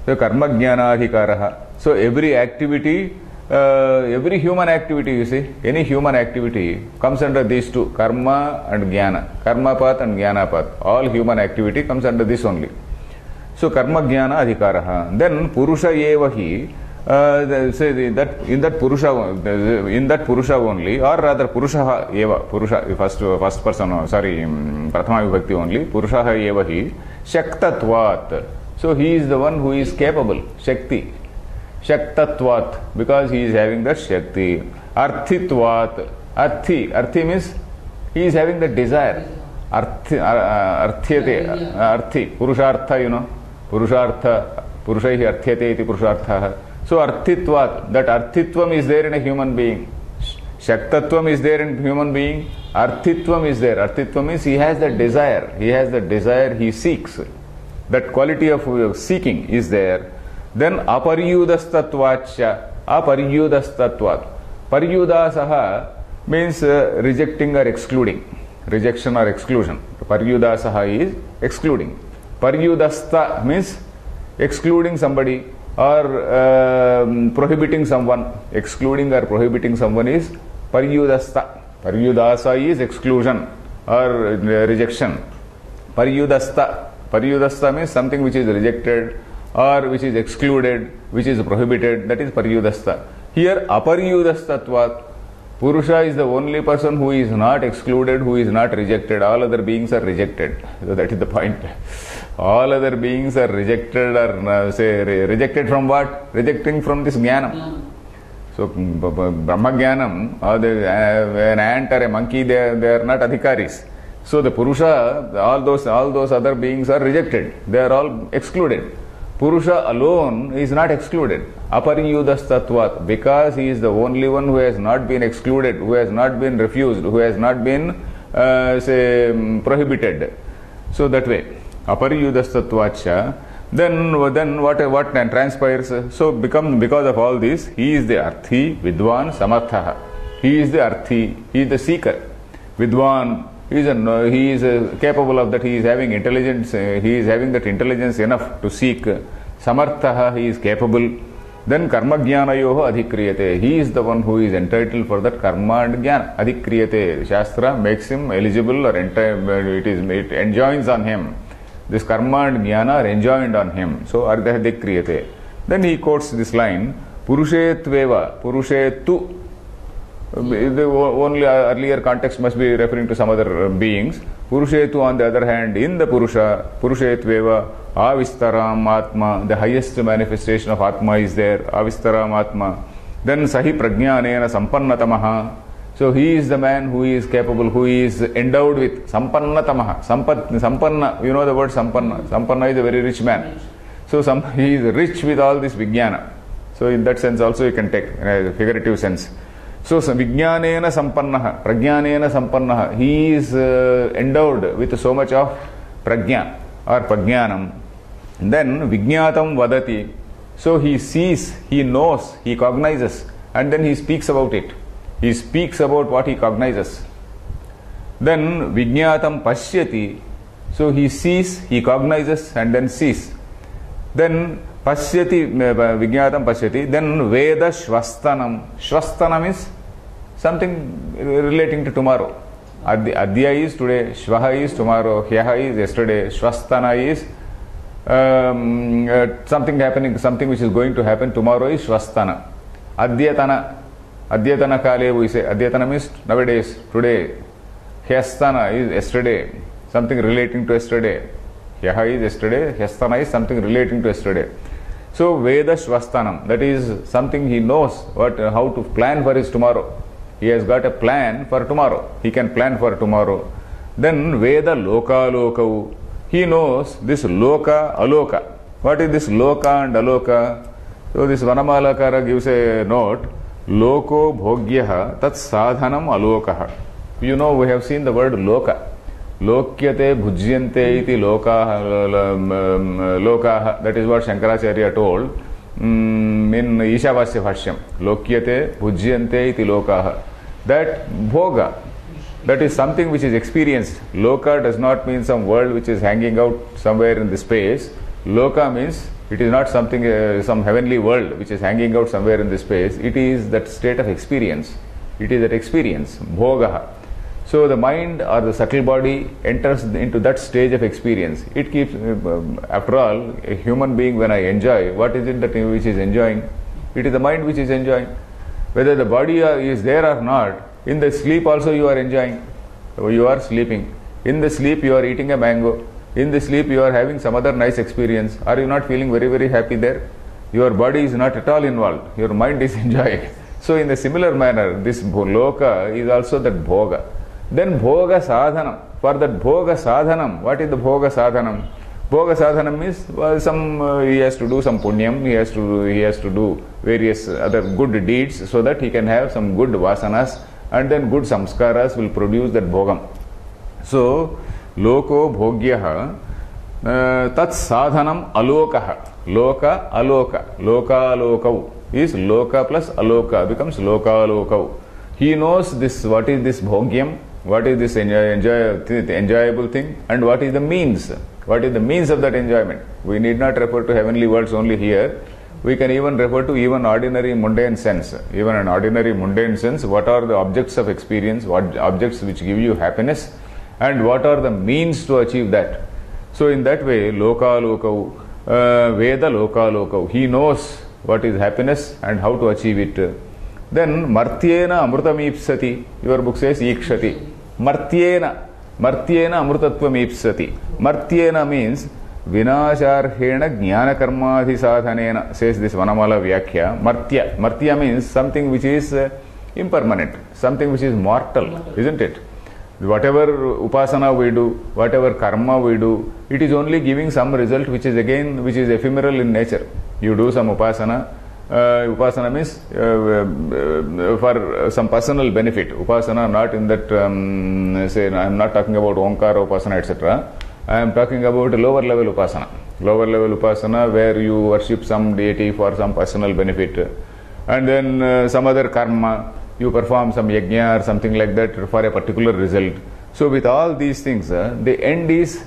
So karma jnana adhikaraha. So every activity, every human activity, you see, any human activity comes under these two, karma and jnana. Karma path and jnana path. All human activity comes under this only. So karma jnana adhikaraha. Then purusha evahi. Say that in that purusha only, or rather purusha eva, purusha first person, prathama vibhakti only, purusha eva hi shaktatvat. So he is the one who is capable, shakti, shaktatvat, because he is having that shakti. Arthitvat, arthi means he is having the desire. Arthi, purushartha, you know, purushartha, purushaihi arthyate iti purushartha. So arthitvat, that arthitvam is there in a human being. Shaktatvam is there in human being. Arthitvam is there. Arthitvam means he has the desire. He has the desire, he seeks. That quality of seeking is there. Then aparyudastatvatcha. Aparyudastatvat. Paryudasaha means rejecting or excluding. Rejection or exclusion. Paryudasaha is excluding. Paryudasta means excluding somebody or prohibiting someone. Excluding or prohibiting someone is paryudasta. Paryudasa is exclusion or rejection. Paryudasta means something which is rejected or which is excluded, which is prohibited. That is paryudasta. Here aparyudastatvat. Purusha is the only person who is not excluded, who is not rejected. All other beings are rejected. So that is the point. All other beings are rejected, or rejected from what? Rejecting from this jnanam. So Brahma jnanam, an ant or a monkey, they are not adhikaris. So the Purusha, all those other beings are rejected. They are all excluded. Purusha alone is not excluded. Aparyudastatvat, because he is the only one who has not been excluded, who has not been refused, who has not been prohibited. So that way, aparyudastatvatcha. Then what transpires? So because of all this, he is the arthi, vidwan, samartha. He is the arthi, he is the seeker. Vidwan, he is capable of that. He is having intelligence. He is having that intelligence enough to seek. Samartha, he is capable. Then karma jnanayoho adhikriyate. He is the one who is entitled for that karma and jnana. Adhikriyate. Shastra makes him eligible, or it enjoins on him. This karma and jnana are enjoined on him. So adhikriyate. Then he quotes this line: Purushetveva, Purushetu. The only earlier context must be referring to some other beings. Purushetu, on the other hand, in the Purusha, Purushetveva, Avistaram Atma, the highest manifestation of Atma is there, Avistaram Atma. Then Sahi Prajnanena Sampannatamaha. So he is the man who is capable, who is endowed with sampanna tamaha. Sampanna, you know the word sampanna. Sampanna is a very rich man. So he is rich with all this vijnana. So in that sense also you can take in a figurative sense. So vijnanena sampannaha, prajnanena sampannaha. He is endowed with so much of prajna or prajnanam. Then vijnatam vadati. So he sees, he knows, he cognizes, and then he speaks about it. He speaks about what he cognizes. Then vijnatam pashyati. So he sees, he cognizes, and then sees. Then pashyati, vijnatam pashyati. Then veda shvastanam. Shvastanam is something relating to tomorrow. Adya is today, shvaha is tomorrow, hyaha is yesterday, shvastana is something happening, something which is going to happen tomorrow is shvastana. Adyatana kale we say. Adyatana means nowadays, today. Hyastana is yesterday, something relating to yesterday. Hyaha is yesterday, hyastana is something relating to yesterday. So Veda Shvastanam, that is something he knows how to plan for his tomorrow. He has got a plan for tomorrow. He can plan for tomorrow. Then Veda Loka Lokau. He knows this Loka Aloka. What is this Loka and Aloka? So this Vanamalakara gives a note. Loko Bhogyaha Tat Sadhanam Alokaha. You know, we have seen the word Loka. Lokyate Bhujyante iti Lokaha. That is what Shankaracharya told in Ishavasya Bhashyam. Lokyate Bhujyante iti Lokaha. That Bhoga, that is something which is experienced. Loka does not mean some world which is hanging out somewhere in the space. Loka means it is not something, some heavenly world which is hanging out somewhere in the space. It is that state of experience. It is that experience, Bhogaha. So the mind or the subtle body enters into that stage of experience. It keeps, after all, a human being, when I enjoy, what is it that which is enjoying? It is the mind which is enjoying. Whether the body is there or not, in the sleep also you are enjoying. You are sleeping. In the sleep you are eating a mango. In the sleep you are having some other nice experience. Are you not feeling very, very happy there? Your body is not at all involved. Your mind is enjoying. So in a similar manner, this loka is also that bhoga. Then bhoga sadhanam. For that bhoga sadhanam, what is the bhoga sadhanam? Bhoga sadhanam means he has to do some punyam, he has to do various other good deeds so that he can have some good vasanas, and then good samskaras will produce that bhogam. So loko bhogyaha tat sadhanam alokaha. Loka aloka. Loka alokau is loka plus aloka becomes loka alokau. He knows this, what is this bhogyam, what is this enjoyable thing, and what is the means. What is the means of that enjoyment? We need not refer to heavenly worlds only here. We can even refer to even ordinary mundane sense. Even an ordinary mundane sense, what are the objects of experience, what objects which give you happiness, and what are the means to achieve that. So in that way, loka lokau, Veda loka lokau. He knows what is happiness and how to achieve it. Then martyena amrutam ipsati. Your book says ikshati. Martyena amrutatvam ipsati. Martyena means vinasharhena jnana karmadhi sadhanena, says this Vanamala Vyakhya. Martya means something which is impermanent, something which is mortal, isn't it? Whatever upasana we do, whatever karma we do, it is only giving some result which is ephemeral in nature. You do some upasana. Upasana means for some personal benefit. Upasana not in that, say, I am not talking about Omkara Upasana, etc. I am talking about lower level Upasana. Lower level Upasana where you worship some deity for some personal benefit. And then some other karma, you perform some yajna or something like that for a particular result. So with all these things, the end is,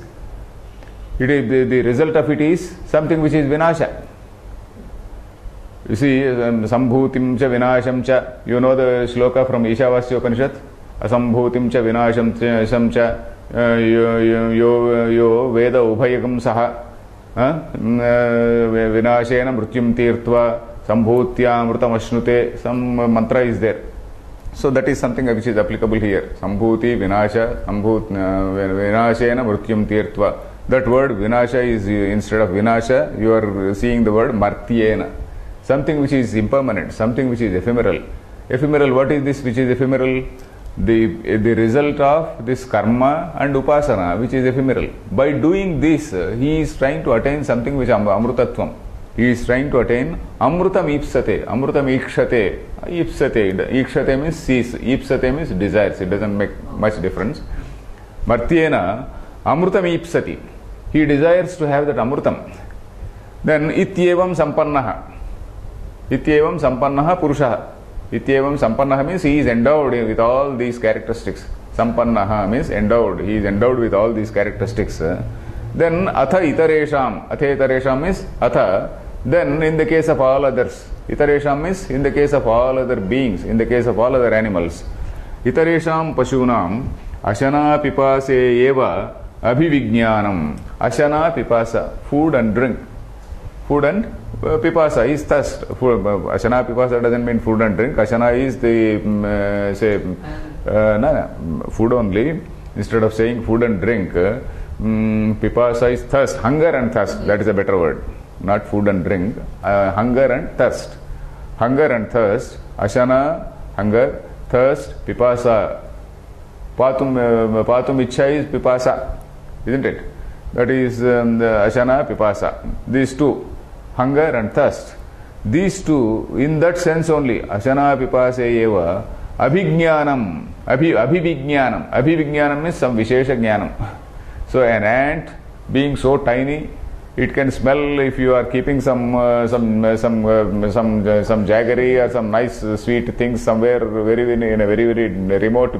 the result of it is something which is vinasha. You see, Sambhutim cha vinasham cha. You know the shloka from Ishavasya Upanishad? Asambhutim cha vinasham cha yo veda ubhayagam saha vinashena mrutyum tirtva sambhutya amrutam ashnute. Some mantra is there. So that is something which is applicable here. Sambhuti vinasha, vinashena mrutyum tirtva. That word vinasha is, instead of vinasha, you are seeing the word martyena. Something which is impermanent, something which is ephemeral. Ephemeral, what is this which is ephemeral? The result of this karma and upasana, which is ephemeral. By doing this, he is trying to attain something which is amrutatvam. He is trying to attain amrutam ipsate, amrutam ikshate. Ikshate means sees, ipsate means desires. It doesn't make much difference. Martyena amrutam ipsati. He desires to have that amrutam. Then ityevam sampannaha. Ityevam sampannaha purushaha. Ityevam sampannaha means he is endowed with all these characteristics. Sampannaha means endowed. He is endowed with all these characteristics. Then atha itaresham. Atha itaresham means atha. Then in the case of all others. Itaresham means in the case of all other beings, in the case of all other animals. Itaresham pashunam ashana pipase eva abhivijnanam. Ashana pipasa, food and drink. Food and pipasa is thirst. Ashana pipasa doesn't mean food and drink. Ashana is the food only. Instead of saying food and drink, pipasa is thirst, hunger and thirst. That is a better word. Not food and drink. Hunger and thirst. Hunger and thirst. Ashana, hunger, thirst, pipasa. Patum ichha is pipasa, isn't it? That is the ashana, pipasa. These two, hunger and thirst. These two, in that sense only, ashana, pipasa eva, abhijnanam, abhivijnanam. Abhivijnanam means some vishesha jnanam. So an ant being so tiny, it can smell if you are keeping some jaggery or some nice sweet things somewhere in a very remote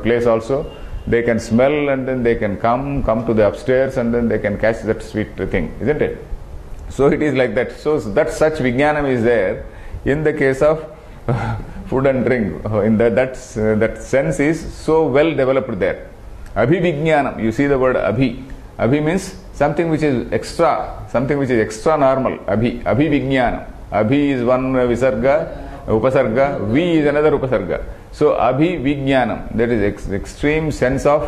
place also. They can smell and then they can come to the upstairs and then they can catch that sweet thing, isn't it? So it is like that. So that such vijnanam is there in the case of food and drink. In that sense is so well developed there. Abhivijnanam. You see the word abhi. Abhi means something which is extra, something which is extra normal. Abhivijnanam. Abhi is one visarga, upasarga. Vi is another upasarga. So abhivijnanam. That is extreme sense of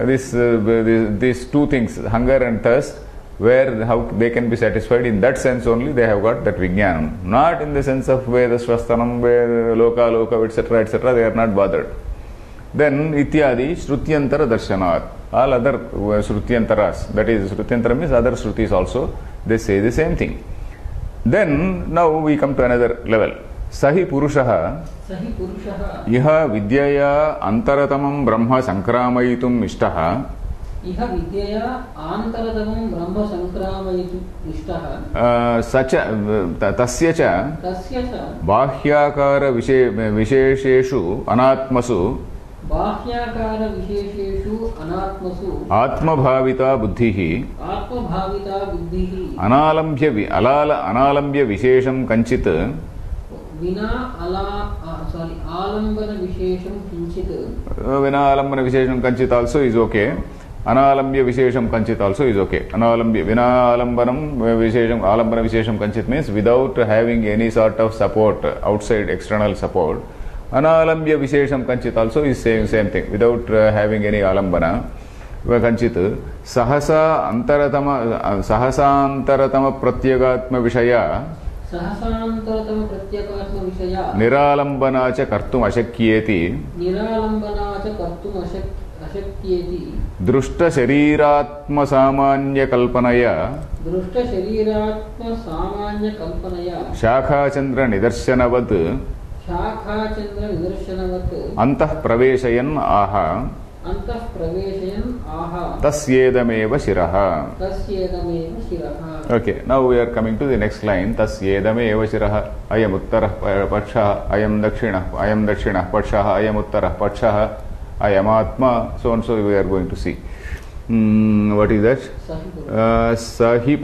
these two things, hunger and thirst, where how they can be satisfied. In that sense only they have got that vijnanam. Not in the sense of where the swastanam, where loka, etc., they are not bothered. Then ityadi shrutyantara darshanat. All other shrutyantaras, that is shrutyantara means other shrutis also, they say the same thing. Then now we come to another level. Sahi purushaha iha vidyaya antaratamam brahma sankramayitum ishtaha. Iha vidyaya antaratamam brahma sankramayitum ishtaha. Tasya cha bahyakara vishesheshu anatmasu बाह्याकार विशेषेषु अनात्मसु आत्मभाविता बुद्धिः अनालम्ब्य विशेषं कंचित् विना आलम्बन विशेषं किंचित् विना आलम्बन विशेषं कंचित् also is okay. Analambya vishesham kanchit also is okay. Analambya vina alambanam alambana vishesham kanchit means without having any sort of support, outside external support. Analambya vishesham kanchit also is saying same thing, without having any alambana kanchit. Sahasa antaratama pratyagatma vishaya niralambana cha kartum ashakyeti दृष्ट शरीरात्म सामान्य कल्पनया शाखाचंद्र निदर्शनवत् अंतः प्रवेशयन् आहा तस्येदमेव शिरः. Okay, now we are coming to the next line. तस्येदमेव शिरः. अयम् उत्तरः पक्षः, अयम् दक्षिणः पक्षः, अयम् उत्तरः पक्षः, Ayamatma, so and so we are going to see. What is that? Sahi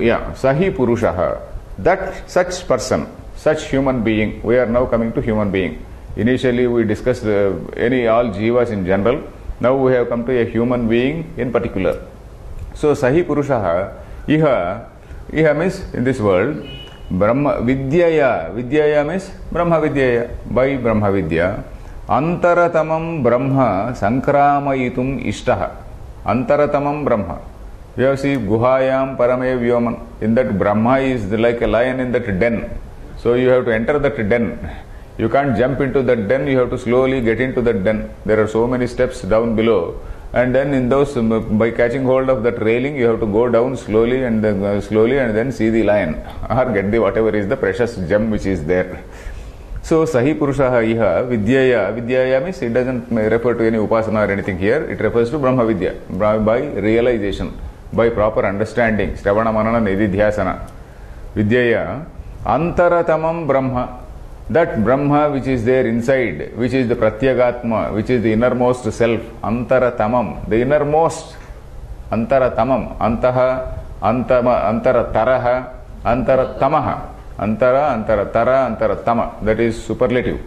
Purushaha. That such person, such human being. We are now coming to human being. Initially we discussed all jivas in general. Now we have come to a human being in particular. So Sahi Purushaha, Iha means in this world, Brahma Vidyaya. Vidyaya means Brahma Vidyaya, by Brahma Vidya. Antaratamam Brahma Sankramayitum Ishtaha. Antaratamam Brahma. You have seen Guhayam Parame Vyoman. In that Brahma is like a lion in that den. So you have to enter that den. You can't jump into that den, you have to slowly get into that den. There are so many steps down below, and then in those, by catching hold of that railing, you have to go down slowly and then see the lion or get the whatever is the precious gem which is there. So Sahi Purushaha Iha Vidyaya. Vidyaya means it doesn't refer to any upasana or anything here. It refers to Brahma Vidya, by realization, by proper understanding. Shravana Manana Nididhyasana. Vidyaya Antaratamam Brahma. That Brahma which is there inside, which is the Pratyagatma, which is the innermost self. Antaratamam. The innermost. Antaratamam. Antaha, Antama, Antarataraha, Antaratamaha. Antara, Antaratara, Antaratama. That is superlative.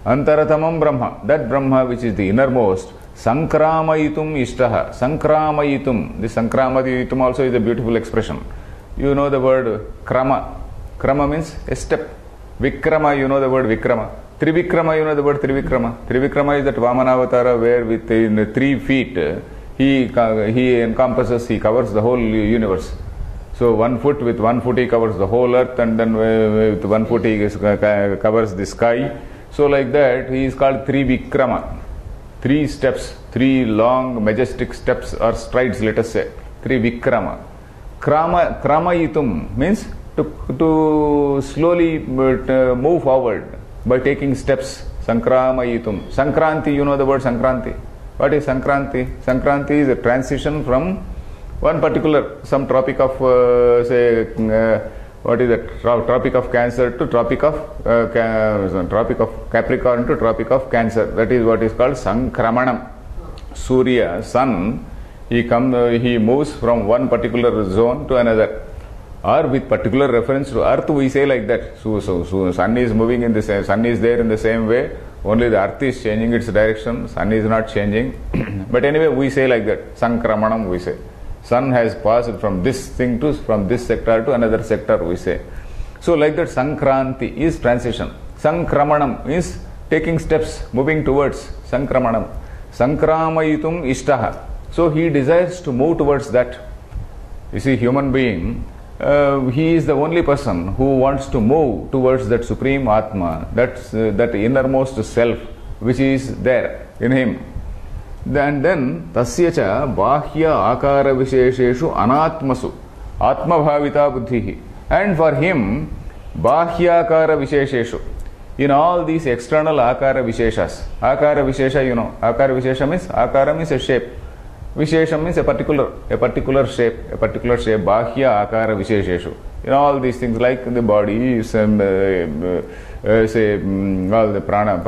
Antaratamam Brahma. That Brahma which is the innermost. Sankramayitum Ishtaha. Sankramayitum. This Sankramayitum also is a beautiful expression. You know the word Krama. Krama means a step. Vikrama, you know the word Vikrama. Trivikrama, you know the word Trivikrama. Trivikrama is that Vamanavatar where with 3 feet he encompasses, he covers the whole universe. So 1 foot, with 1 foot he covers the whole earth, and then with 1 foot he covers the sky. So like that he is called Trivikrama. 3 steps, 3 long majestic steps or strides, let us say. Trivikrama. Kramayitum means to slowly move forward by taking steps. Sankramayitum. Sankranti, you know the word Sankranti. What is Sankranti? Sankranti is a transition from one particular, some tropic of what is that? Tropic of Cancer to tropic of Capricorn to tropic of Cancer. That is what is called Sankramanam. Surya, sun, he moves from one particular zone to another. Or with particular reference to earth, we say like that. So sun is moving in the same, sun is there in the same way. Only the earth is changing its direction. Sun is not changing. But anyway, we say like that. Sankramanam, we say. Sun has passed from this thing to, from this sector to another sector, we say. So like that, Sankranti is transition. Sankramanam is taking steps, moving towards Sankramanam. Sankramayitum Ishtaha. So he desires to move towards that. You see, human being, he is the only person who wants to move towards that supreme Atma, that innermost self which is there in him. And then tasyacha bahya akara vishesheshu anatmasu atma bhavita buddhihi. And for him, bahya akara vishesheshu, in all these external akara visheshas. Akara vishesha, you know, akara vishesha means, akara means a shape. Vishesham means a particular shape, bahya akara vishesheshu. In all these things like the body, all the prana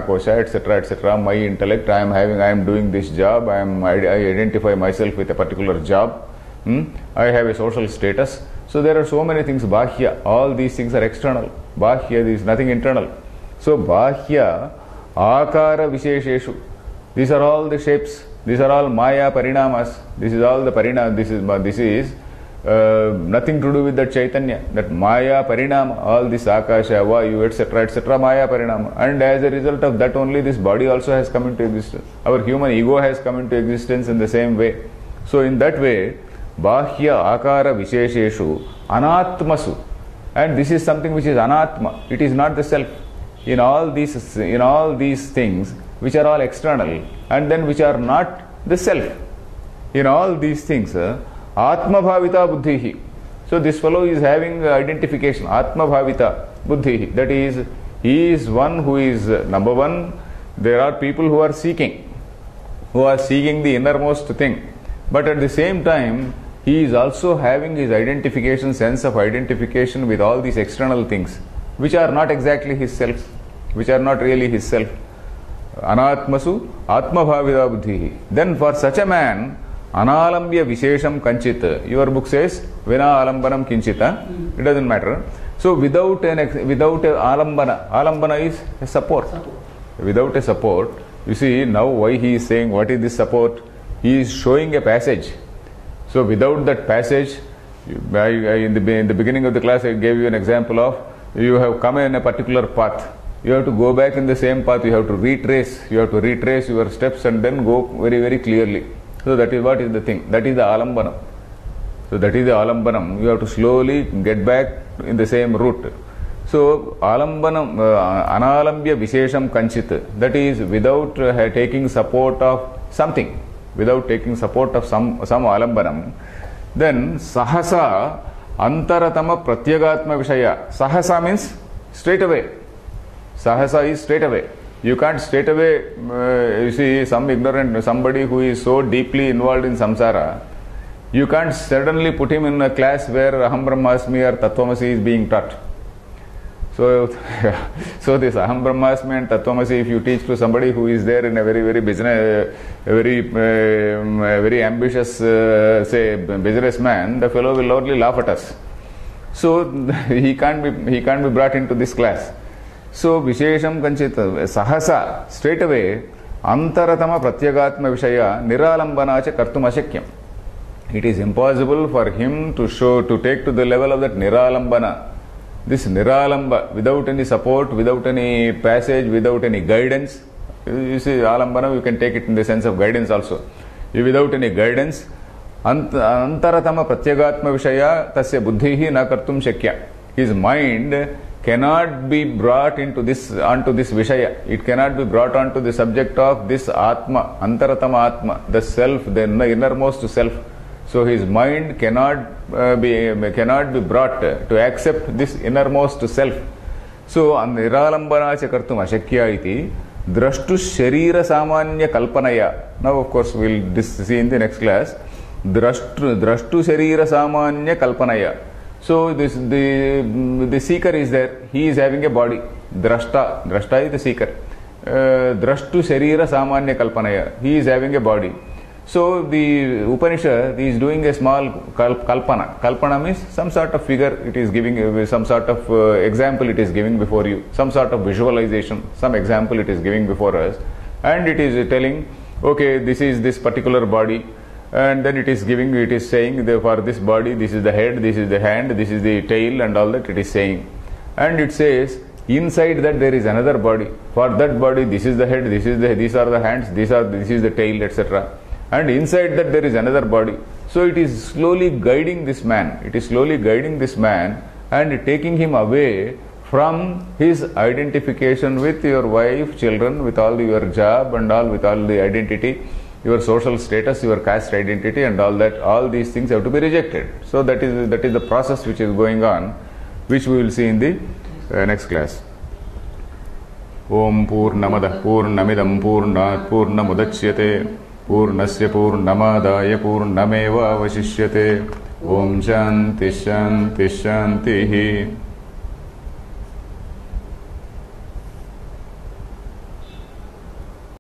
kosha, etc., my intellect, I am doing this job, I identify myself with a particular job, I have a social status. So there are so many things, bahya, all these things are external. Bahya, there is nothing internal. So bahya akara vishesheshu, these are all the shapes. These are all Maya Parinamas. This is all the Parinama. This is nothing to do with that Chaitanya. That Maya Parinama, all this Akasha, Vayu, etc., Maya Parinama. And as a result of that only, this body also has come into existence. Our human ego has come into existence in the same way. So in that way, Bahya Akara Vishesheshu Anatmasu. And this is something which is Anatma. It is not the self. In all these things, which are all external, and then which are not the self. In all these things, Atma Bhavita Buddhihi. So this fellow is having identification, Atma Bhavita Buddhihi. That is, he is one who is, number one, there are people who are seeking the innermost thing. But at the same time, he is also having his identification, sense of identification with all these external things, which are not exactly his self, which are not really his self. Anatmasu Atma Bhavita Buddhihi. Then for such a man, Analambya Vishesham Kanchita. Your book says Vina Alambanam Kinchita. It doesn't matter. So without a alambana is a support. Without a support, you see now why he is saying what is this support? He is showing a passage. So without that passage, in the beginning of the class I gave you an example of, you have come in a particular path. You have to go back in the same path. You have to retrace your steps and then go very, very clearly. So that is what is the thing. That is the alambanam. So that is the alambanam. You have to slowly get back in the same route. So, alambanam, analambya vishesham kanchit, that is without taking support of something, without taking support of some alambanam, then sahasa antaratama pratyagatma vishaya. Sahasa means straight away. Sahasa is straight away. You can't straight away, you see, some ignorant, somebody who is so deeply involved in samsara, you can't suddenly put him in a class where Aham Brahmasmi or Tattvamasi is being taught. So this Aham Brahmasmi and Tattvamasi, if you teach to somebody who is there in a very business, very ambitious, say, businessman, the fellow will only laugh at us. So he can't be brought into this class. So Vishesham Kanchit Sahasa, straight away, Antaratama Pratyagatma Vishaya Niralambana cha Kartum Ashakyam. It is impossible for him to take to the level of that Niralambana. This Niralamba, without any support, without any passage, without any guidance. You see, Alambana, you can take it in the sense of guidance also. Without any guidance, Antaratama Pratyagatma Vishaya Tasya Buddhihi na Kartum Shakya. His mind cannot be brought onto this Vishaya. It cannot be brought onto the subject of this Atma, Antaratama Atma, the self, the innermost self. So his mind cannot be brought to accept this innermost self. So Niralambana cha kartum ashakya iti drashtu sharira samanya kalpanaya. Now of course we'll see in the next class. Drashtu sharira samanya kalpanaya. So the seeker is there. He is having a body. Drashta is the seeker. Drashtu sharira samanya kalpanaya. He is having a body. So the Upanishad is doing a small kalpana. Kalpana means some sort of figure it is giving, some sort of example it is giving before you, some sort of visualization, some example it is giving before us, and it is telling, okay, this is this particular body, and then it is saying for this body, this is the head, this is the hand, this is the tail, and all that it is saying. And it says, inside that there is another body. For that body, this is the head, these are the hands, this is the tail, etc. And inside that there is another body. So it is slowly guiding this man. It is slowly guiding this man and taking him away from his identification with your wife, children, with all your job and all, with all the identity, your social status, your caste identity and all that. All these things have to be rejected. So that is the process which is going on, which we will see in the next class. Om Purnamadah Purnamidam Purnat Purnamudachyate Purnasya Purnamadaya Purnameva Vasishyate. Om Shanti Shanti Shanti.